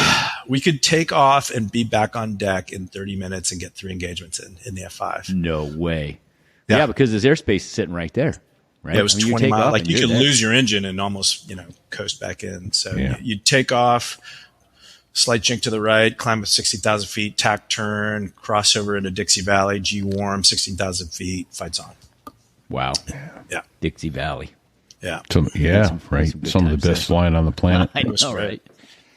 We could take off and be back on deck in 30 minutes and get 3 engagements in the F5. No way. Yeah. Yeah, because his airspace is sitting right there. Right? Yeah, it was I mean, 20 miles. Like you you're could there. lose your engine and almost, coast back in. So Yeah. you'd take off, slight jink to the right, climb up 60,000 feet, tack turn, cross over into Dixie Valley, G-warm, 16,000 feet, fights on. Wow. Yeah. Dixie Valley. Yeah. Right. good Some of the times best flying on the planet. I know, was great. right?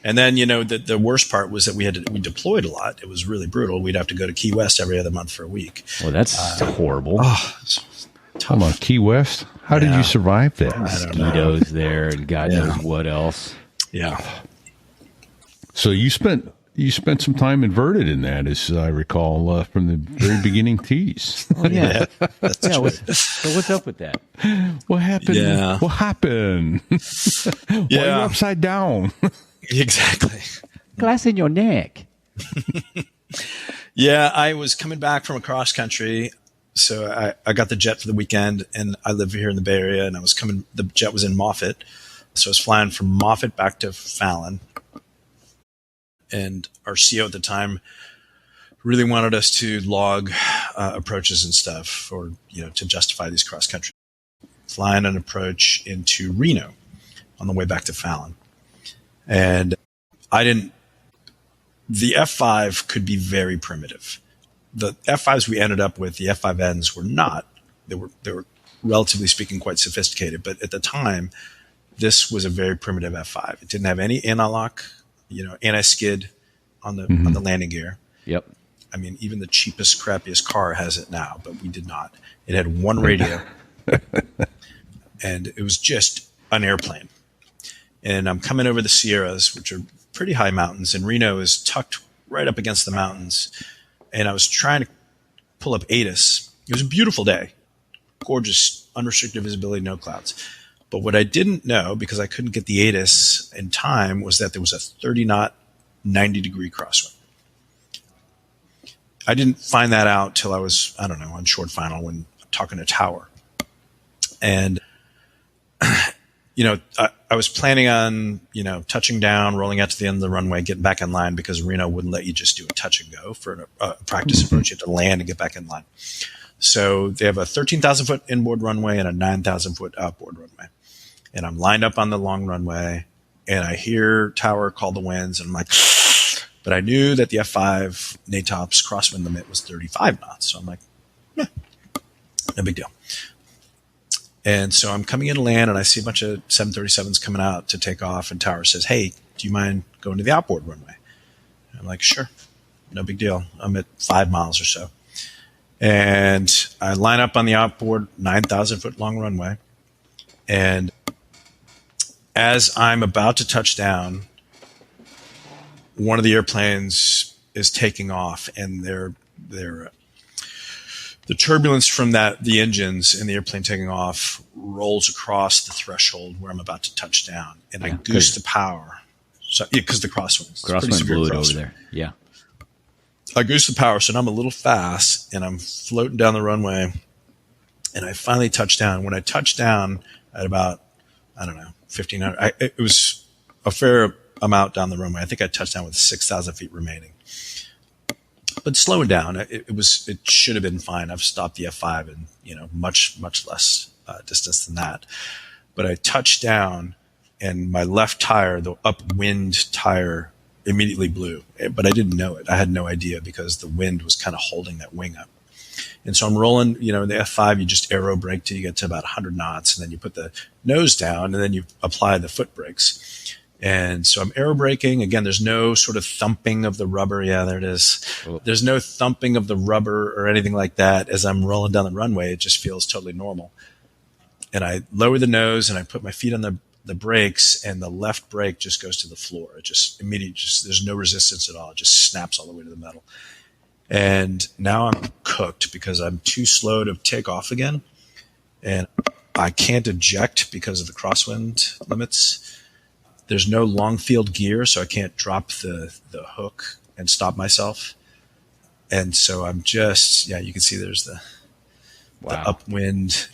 And then, the worst part was that we deployed a lot. It was really brutal. We'd have to go to Key West every other month for a week. Well, that's horrible. Hold on, Key West? How did you survive that? Mosquitoes there and God knows what else. Yeah. So you spent some time inverted in that, as I recall, from the very beginning tees. Oh, yeah. That's Yeah, true. so what's up with that? What happened? Yeah. What happened? Why are you upside down? Exactly. Glass in your neck. Yeah, I was coming back from across country. So I got the jet for the weekend, and I live here in the Bay Area, and the jet was in Moffett. So I was flying from Moffett back to Fallon. And our CO at the time really wanted us to log approaches and stuff to justify these cross country. Flying an approach into Reno on the way back to Fallon. And the F5 could be very primitive. the F5s we ended up with, the F5Ns were not. They were relatively speaking quite sophisticated, but at the time, this was a very primitive F5. It didn't have any anti-lock, anti-skid on the landing gear. Yep. I mean, even the cheapest, crappiest car has it now, but we did not. It had one radio, and it was just an airplane. And I'm coming over the Sierras, which are pretty high mountains, and Reno is tucked right up against the mountains. And I was trying to pull up ATIS. It was a beautiful day, gorgeous, unrestricted visibility, no clouds. But what I didn't know, because I couldn't get the ATIS in time, was that there was a 30-knot, 90-degree crosswind. I didn't find that out till I was, on short final when talking to Tower. And, I was planning on, touching down, rolling out to the end of the runway, getting back in line, because Reno wouldn't let you just do a touch and go for a practice approach. You have to land and get back in line. So they have a 13,000-foot inboard runway and a 9,000-foot outboard runway. And I'm lined up on the long runway, and I hear Tower call the winds, and I'm like, but I knew that the F5 NATOPS crosswind limit was 35 knots. So I'm like, no big deal. And so I'm coming in to land, and I see a bunch of 737s coming out to take off, and Tower says, hey, do you mind going to the outboard runway? And I'm like, sure, no big deal. I'm at 5 miles or so. And I line up on the outboard 9,000-foot long runway. And as I'm about to touch down, one of the airplanes is taking off, and the turbulence from the engines and the airplane taking off rolls across the threshold where I'm about to touch down, and I goose the power. So because the crosswind blew it over there. Yeah, I goose the power, so now I'm a little fast, and I'm floating down the runway, and I finally touch down. When I touch down at about 1,500, it was a fair amount down the runway. I think I touched down with 6,000 feet remaining. But slowing down, it should have been fine. I've stopped the F5 in, much less distance than that. But I touched down, and my left tire, the upwind tire, immediately blew. But I didn't know it. I had no idea, because the wind was kind of holding that wing up. And so I'm rolling, the F5, you just aero brake till you get to about 100 knots, and then you put the nose down, and then you apply the foot brakes. And so I'm aero braking. Again, there's no sort of thumping of the rubber. Yeah, there it is. There's no thumping of the rubber or anything like that. As I'm rolling down the runway, it just feels totally normal. And I lower the nose, and I put my feet on the brakes, and the left brake just goes to the floor. It just immediately, there's no resistance at all. It just snaps all the way to the metal. And now I'm cooked, because I'm too slow to take off again. And I can't eject because of the crosswind limits. There's no long field gear, so I can't drop the hook and stop myself. And so I'm just, you can see there's the upwind.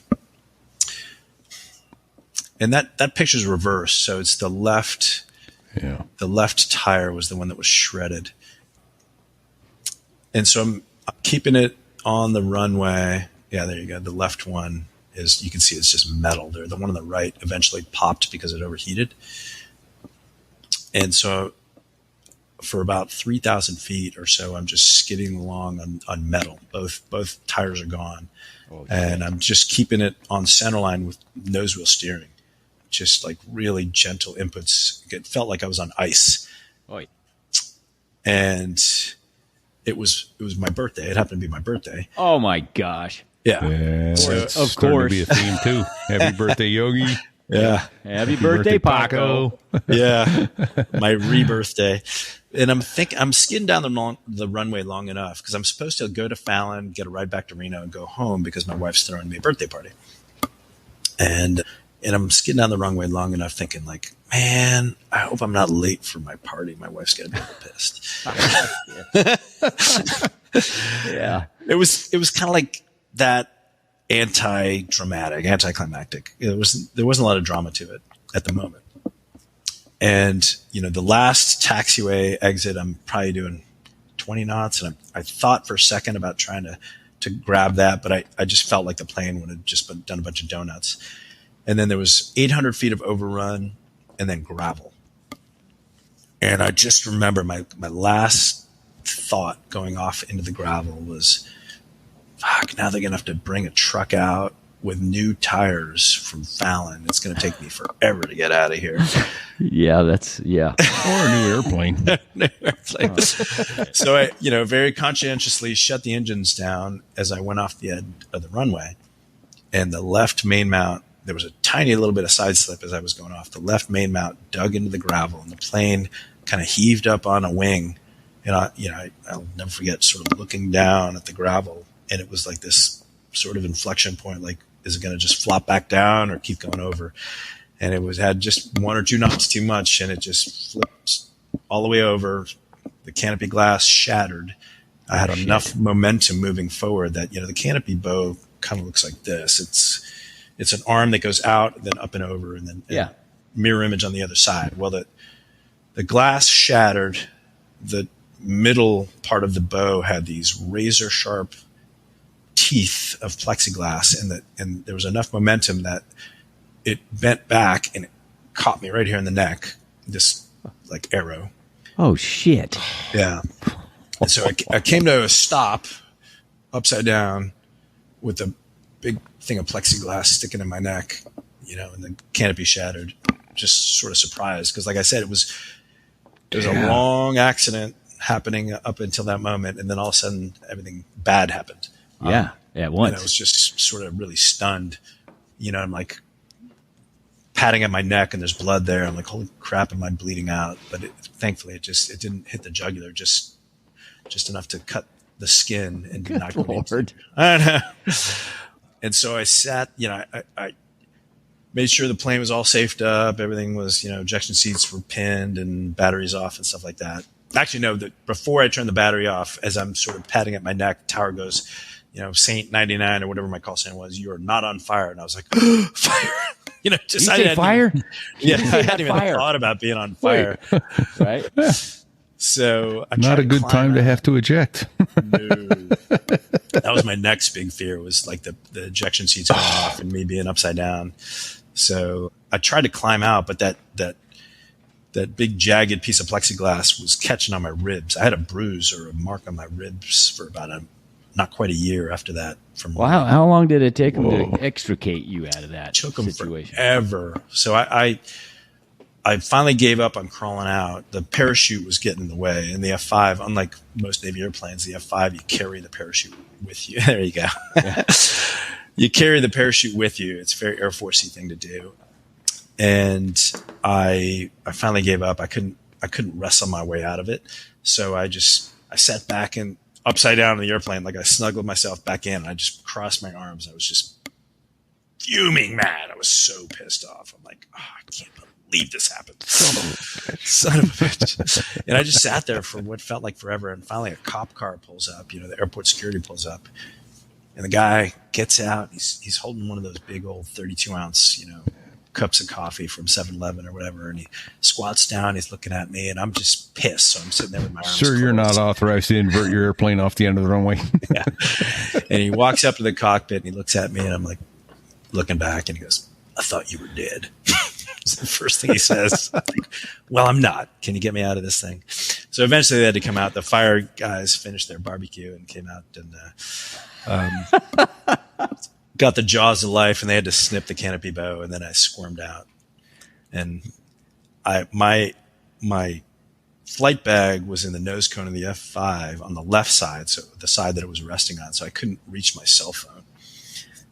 And that picture's reversed. So it's the left. Yeah. The left tire was the one that was shredded. And so I'm keeping it on the runway. Yeah, there you go. The left one is, you can see it's just metal there. The one on the right eventually popped because it overheated. And so for about 3,000 feet or so, I'm just skidding along on metal. Both tires are gone. And I'm just keeping it on centerline with nose wheel steering. Just like really gentle inputs. It felt like I was on ice. And it was my birthday. It happened to be my birthday. Oh my gosh. Yeah. So, of course. To be a theme too. Happy birthday, Yogi. Yeah. Happy birthday, Paco. Yeah. My rebirthday. And I'm skidding down the runway long enough, because I'm supposed to go to Fallon, get a ride back to Reno, and go home, because my wife's throwing me a birthday party. And I'm skidding down the runway long enough, thinking like, man, I hope I'm not late for my party. My wife's going to be pissed. Yeah. It was kind of like that anticlimactic. There wasn't a lot of drama to it at the moment. And, the last taxiway exit, I'm probably doing 20 knots. And I thought for a second about trying to grab that, but I just felt like the plane would have just done a bunch of donuts. And then there was 800 feet of overrun, and then gravel. And I just remember my last thought going off into the gravel was, fuck, now they're going to have to bring a truck out with new tires from Fallon. It's going to take me forever to get out of here. Yeah, Or a new airplane. So I, very conscientiously shut the engines down as I went off the end of the runway. And the left main mount, there was a tiny little bit of side slip as I was going off. The left main mount dug into the gravel, and the plane kind of heaved up on a wing. And I'll never forget sort of looking down at the gravel, and it was like this sort of inflection point, like, is it going to just flop back down or keep going over? And it had just 1 or 2 knots too much, and it just flipped all the way over. The canopy glass shattered. I had enough momentum moving forward that, the canopy bow kind of looks like this. It's an arm that goes out, then up and over, and then mirror image on the other side. Well, the glass shattered. The middle part of the bow had these razor sharp teeth of plexiglass, and there was enough momentum that it bent back and it caught me right here in the neck, this like arrow. Oh shit! Yeah. And so I came to a stop upside down with a big thing of plexiglass sticking in my neck, and the canopy shattered. Just sort of surprised because, like I said, it was a long accident happening up until that moment, and then all of a sudden everything bad happened. At once. And I was just sort of really stunned. I'm like patting at my neck, and there's blood there. I'm like, holy crap, am I bleeding out? But thankfully, it didn't hit the jugular, just enough to cut the skin and Good knock me Lord. I know. And so I sat. I made sure the plane was all safed up. Everything was, ejection seats were pinned and batteries off and stuff like that. Actually, no, before I turned the battery off, as I'm sort of patting at my neck, tower goes, Saint 99 or whatever my call sign was, you are not on fire. And I was like, fire. Just I fire? I hadn't even thought about being on fire. Right? So I not a good time to have to eject. No. That was my next big fear, was like the ejection seats going off and me being upside down. So I tried to climb out, but that big jagged piece of plexiglass was catching on my ribs. I had a bruise or a mark on my ribs for about not quite a year after that. Well, how long did it take them to extricate you out of that Took them situation? Forever. So I finally gave up on crawling out. The parachute was getting in the way, and the F5, unlike most Navy airplanes, the F5, you carry the parachute with you. There you go. Yeah. You carry the parachute with you. It's a very Air Force-y thing to do. And I finally gave up. I couldn't wrestle my way out of it. So I sat back and upside down in the airplane, like I snuggled myself back in, and I just crossed my arms. I was just fuming mad. I was so pissed off. I'm like, I can't believe this happened. Son of a bitch. And I just sat there for what felt like forever. And finally a cop car pulls up, the airport security pulls up, and the guy gets out. He's holding one of those big old 32-ounce, cups of coffee from 7-Eleven or whatever, and he squats down. He's looking at me, and I'm just pissed. So I'm sitting there with my arms Sir, closed. you're not authorized to invert your airplane off the end of the runway. Yeah. And he walks up to the cockpit, and he looks at me, and I'm like looking back, and he goes, I thought you were dead. It's the first thing he says. I'm like, well, I'm not. Can you get me out of this thing? So eventually they had to come out. The fire guys finished their barbecue and came out and got the jaws of life, and they had to snip the canopy bow, and then I squirmed out. And my flight bag was in the nose cone of the F5 on the left side, so the side that it was resting on, so I couldn't reach my cell phone.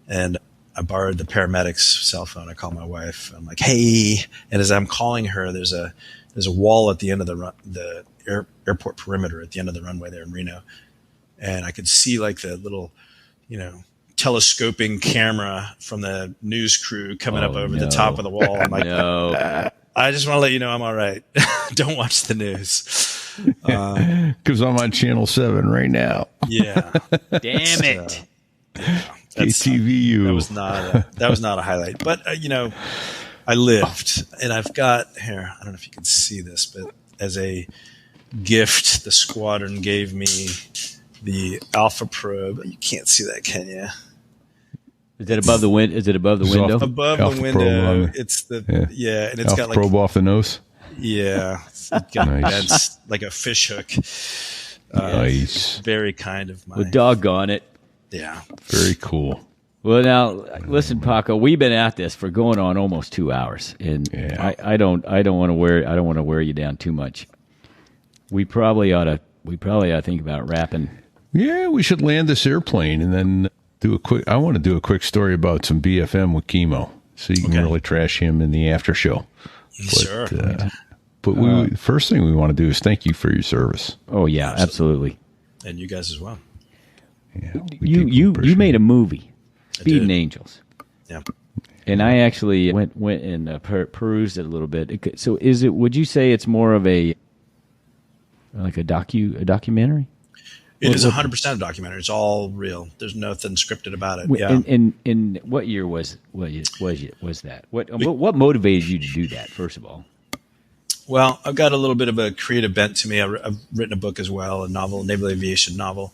And I borrowed the paramedic's cell phone. I called my wife. I'm like, hey. And as I'm calling her, there's a wall at the end of the airport perimeter at the end of the runway there in Reno. And I could see like the little, telescoping camera from the news crew coming up over the top of the wall. I'm like, I just want to let you know I'm all right. Don't watch the news. Because I'm on Channel 7 right now. Yeah. Damn it. Yeah. KTVU. That was not a highlight, but I lived, and I've got here. I don't know if you can see this, but as a gift, the squadron gave me the Alpha probe. You can't see that, can you? Is it above the window? Is it above the It's window? Above Alpha the window, probe it's the yeah. yeah, and it's Alpha got like probe off the nose. yeah, it's got Nice. that's like a fish hook. Nice. Very kind of my. Well, doggone it. Yeah. Very cool. Well, now listen, Paco. We've been at this for going on almost 2 hours, and Yeah. I don't want to wear you down too much. We probably ought to think about wrapping. Yeah, we should land this airplane and then I want to do a quick story about some BFM with Kemo, so you can really trash him in the after show. Sure. But first thing we want to do is thank you for your service. Oh yeah, absolutely. And you guys as well. Yeah, You made a movie, Speeding did. Angels. Yeah. And I actually went and perused it a little bit. So would you say it's more of a documentary? It is 100% a documentary. It's all real. There's nothing scripted about it. Yeah. In what year was that? What motivated you to do that? First of all, Well, I've got a little bit of a creative bent to me. I've written a book as well, a novel, a naval aviation novel.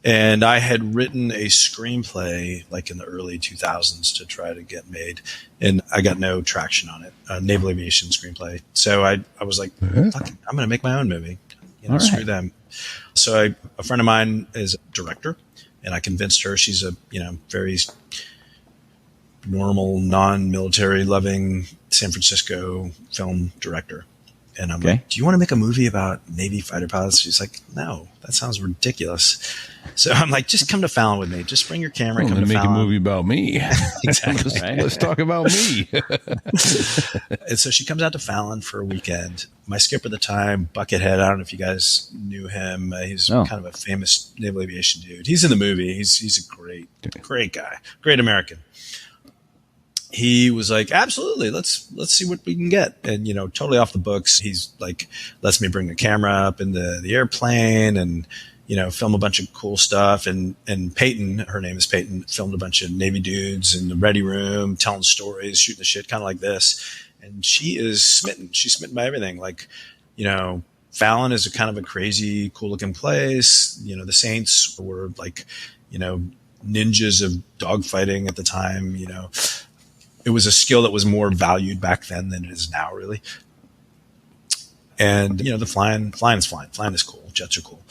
And I had written a screenplay like in the early 2000s to try to get made. And I got no traction on it, a naval aviation screenplay. So I was like, fuck it, I'm going to make my own movie. Screw them. So a friend of mine is a director, and I convinced her. She's a very normal, non-military loving San Francisco film director. And I'm like, do you want to make a movie about Navy fighter pilots? She's like, no, that sounds ridiculous. So I'm like, just come to Fallon with me. Just bring your camera and come to make Fallon. a movie about me. Exactly. Let's talk about me. And so she comes out to Fallon for a weekend. My skipper at the time, Buckethead, I don't know if you guys knew him. He's kind of a famous naval aviation dude. He's in the movie. He's a great guy, great American. He was like, absolutely, let's see what we can get. And, totally off the books. He's like, lets me bring the camera up in the airplane and, film a bunch of cool stuff. And Peyton, her name is Peyton, filmed a bunch of Navy dudes in the ready room, telling stories, shooting the shit, kind of like this. And she is smitten. She's smitten by everything. Like, Fallon is a kind of a crazy, cool looking place. The Saints were like, ninjas of dogfighting at the time, It was a skill that was more valued back then than it is now, really. And, the flying is flying. Flying is cool. Jets are cool.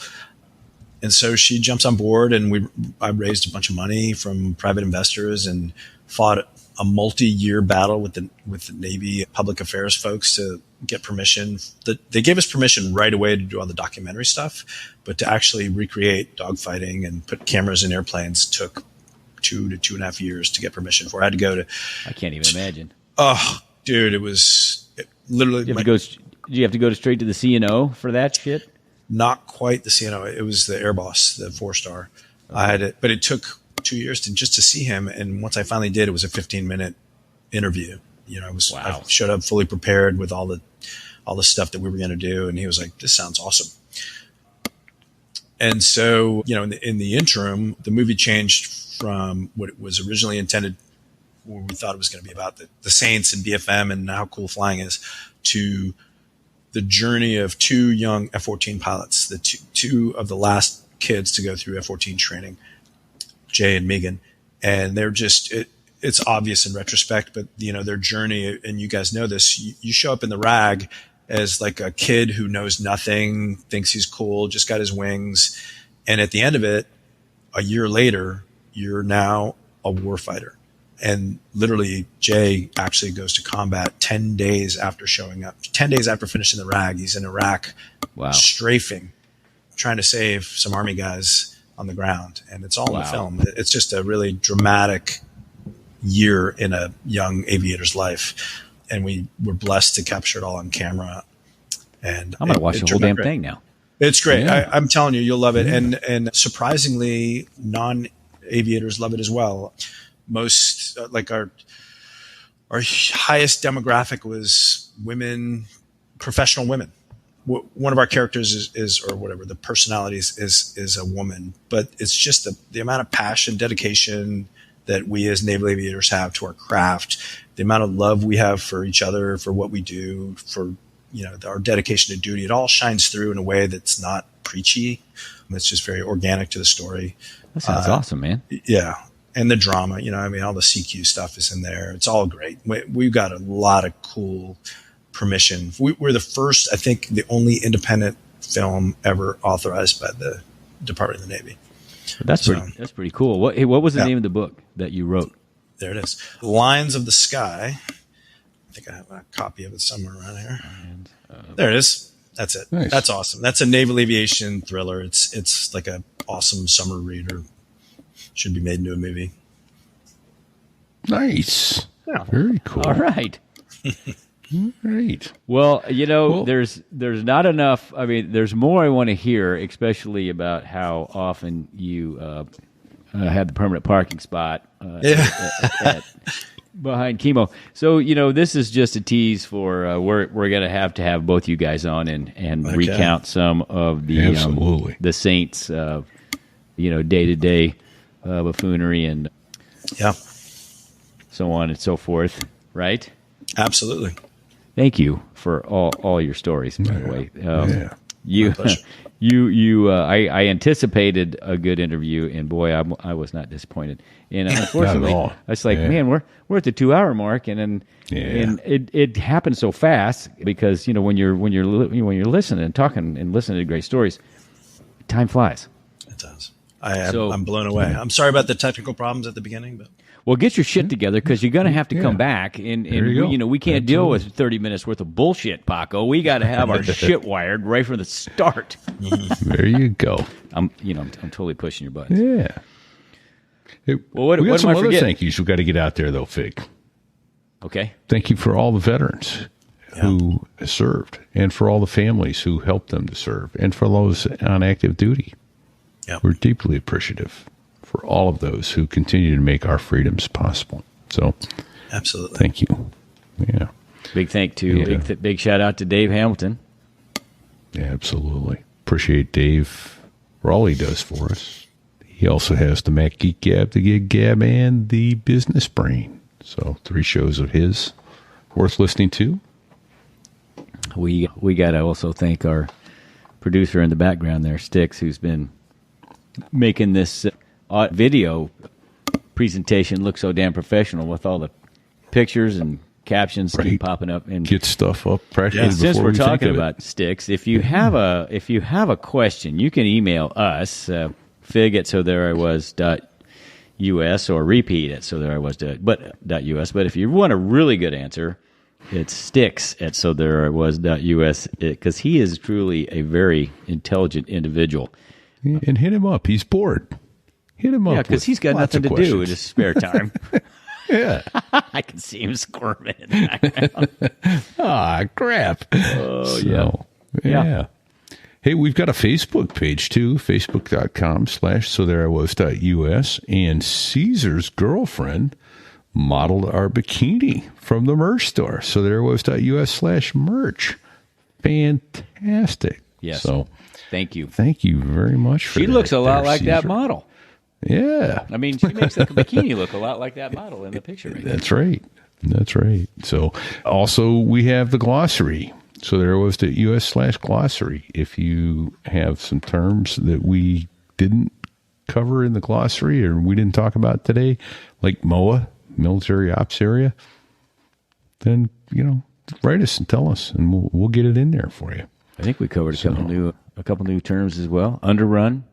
And so she jumps on board, and I raised a bunch of money from private investors and fought a multi-year battle with the Navy public affairs folks to get permission. They gave us permission right away to do all the documentary stuff, but to actually recreate dogfighting and put cameras in airplanes took 2 to 2.5 years to get permission for. I had to go to. I can't even imagine. Oh, dude, it literally. Did you have to go straight to the CNO for that shit? Not quite the CNO. It was the Air Boss, the 4-star. I had it, but it took 2 years just to see him. And once I finally did, it was a 15-minute interview. I showed up fully prepared with all the stuff that we were going to do, and he was like, "This sounds awesome." And so, in the interim, the movie changed from what it was originally intended, where we thought it was going to be about the Saints and BFM and how cool flying is, to the journey of 2 young F-14 pilots, the two of the last kids to go through F-14 training, Jay and Megan. And they're just, it's obvious in retrospect, but their journey, and you guys know this, you show up in the RAG as like a kid who knows nothing, thinks he's cool, just got his wings. And at the end of it, a year later, you're now a warfighter. And literally, Jay actually goes to combat 10 days after showing up. 10 days after finishing the RAG, he's in Iraq, strafing, trying to save some Army guys on the ground. And it's all in the film. It's just a really dramatic year in a young aviator's life. And we were blessed to capture it all on camera. And I'm going to watch the whole damn thing now. It's great. Yeah. I'm telling you, you'll love it. And surprisingly, non-aviators love it as well. Most like our highest demographic was women, professional women. One of our characters is or whatever the personality is a woman, but it's just the amount of passion, dedication that we as naval aviators have to our craft, the amount of love we have for each other, for what we do, for our dedication to duty. It all shines through in a way that's not preachy. It's just very organic to the story. That sounds awesome, man. Yeah. And the drama, all the CQ stuff is in there. It's all great. We've got a lot of cool permission. We're the first, I think, the only independent film ever authorized by the Department of the Navy. That's pretty cool. What was the name of the book that you wrote? There it is. Lines of the Sky. I think I have a copy of it somewhere around here. There it is. That's it. Nice. That's awesome. That's a naval aviation thriller. It's like a awesome summer reader. Should be made into a movie. Nice. Yeah. Very cool. All right. Great. Well, there's not enough. I mean, there's more I want to hear, especially about how often you had the permanent parking spot behind Kemo. So, this is just a tease for we're going to have both you guys on and recount some of the the Saints, day-to-day buffoonery and so on and so forth, right? Absolutely. Thank you for all your stories, by the way. I anticipated a good interview, and boy, I was not disappointed. And unfortunately, I was like, man, we're at the 2-hour mark, and it happened so fast because when you're listening and talking and listening to great stories, time flies. It does. I'm blown away. I'm sorry about the technical problems at the beginning, but. Well, get your shit together because you're going to have to come back, and we can't deal with 30 minutes worth of bullshit, Paco. We got to have our shit wired right from the start. There you go. I'm totally pushing your buttons. Yeah. Hey, well, we got some other forgetting? thank yous we got to get out there, though, Fig. Okay. Thank you for all the veterans who served, and for all the families who helped them to serve, and for those on active duty. Yeah. We're deeply appreciative for all of those who continue to make our freedoms possible. So, absolutely, thank you. Yeah, big shout out to Dave Hamilton. Yeah, absolutely. Appreciate Dave for all he does for us. He also has the Mac Geek Gab, the Gig Gab, and the Business Brain. So 3 shows of his worth listening to. We got to also thank our producer in the background there, Sticks, who's been making this video presentation look so damn professional with all the pictures and captions keep popping up and get stuff up practically. And since we're talking about Sticks, if you have a question, you can email us fig at sothereiwas.us or repeat at sothereiwas.us. But if you want a really good answer, it's Sticks at sothereiwas.us because he is truly a very intelligent individual. And hit him up. He's bored. Hit him up. Yeah, because he's got nothing to do in his spare time. Yeah. I can see him squirming in the background. Crap. Oh, yeah. Hey, we've got a Facebook page, too, facebook.com/sothereiwas.us, and Caesar's girlfriend modeled our bikini from the merch store, sothereiwas.us/merch. Fantastic. Yes. So, thank you. Thank you very much for that. She looks a lot like Caesar. that model. Yeah. I mean, she makes the bikini look a lot like that model in the picture. Right That's right. That's right. So, also, we have the glossary. So, there was the US/glossary. If you have some terms that we didn't cover in the glossary or we didn't talk about today, like MOA, military ops area, then, write us and tell us, and we'll get it in there for you. I think we covered a couple new terms as well. Underrun.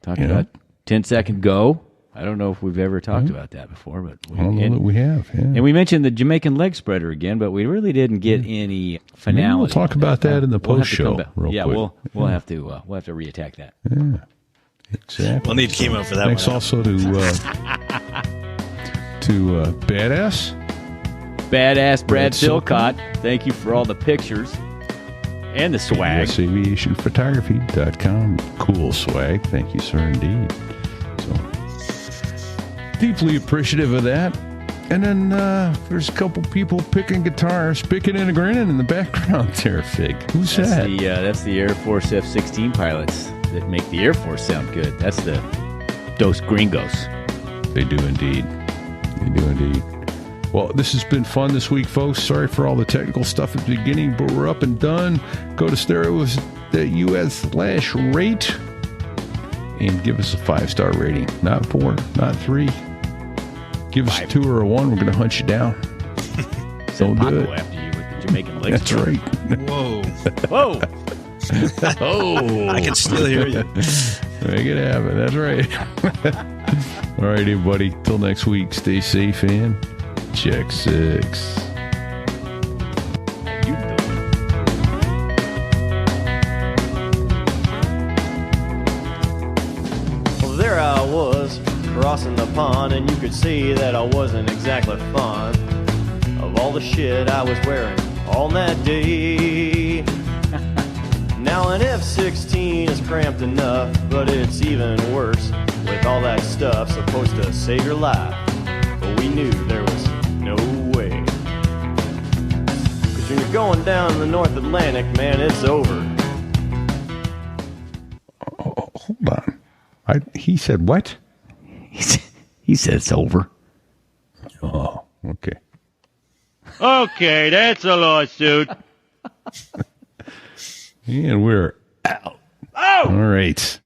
Talked about 10-second go. I don't know if we've ever talked about that before, but I don't know that we have. Yeah. And we mentioned the Jamaican leg spreader again, but we really didn't get any finality. Maybe we'll talk about that in the post show. We'll have to reattack that. Yeah, exactly. We'll need Kemo for that. Thanks one. Also to Badass Brad Silcott. Thank you for all the pictures and the swag. aviationphotography.com. Cool swag. Thank you, sir, indeed. So, deeply appreciative of that. And then there's a couple people picking guitars, picking and grinning in the background there, Fig. Who's that? That's the Air Force F-16 pilots that make the Air Force sound good. That's the Dos Gringos. They do indeed. They do indeed. Well, this has been fun this week, folks. Sorry for all the technical stuff at the beginning, but we're up and done. Go to stereos.us/rate and give us a 5-star rating. Not 4, not 3. Give us a 2 or a 1. We're going to hunt you down. Don't do Paco it. after you with the Jamaican leg That's spreader. right. Whoa. Whoa. Oh, I can still hear you. make it happen. That's right. All right, everybody. Till next week, stay safe and check 6. Well, there I was, crossing the pond, and you could see that I wasn't exactly fond of all the shit I was wearing on that day. Now an F-16 is cramped enough, but it's even worse with all that stuff supposed to save your life. But we knew there was no way. 'Cause when you're going down the North Atlantic, man, it's over. Oh, hold on. He said what? He said it's over. Oh, okay. Okay, that's a lawsuit. And we're out. All right.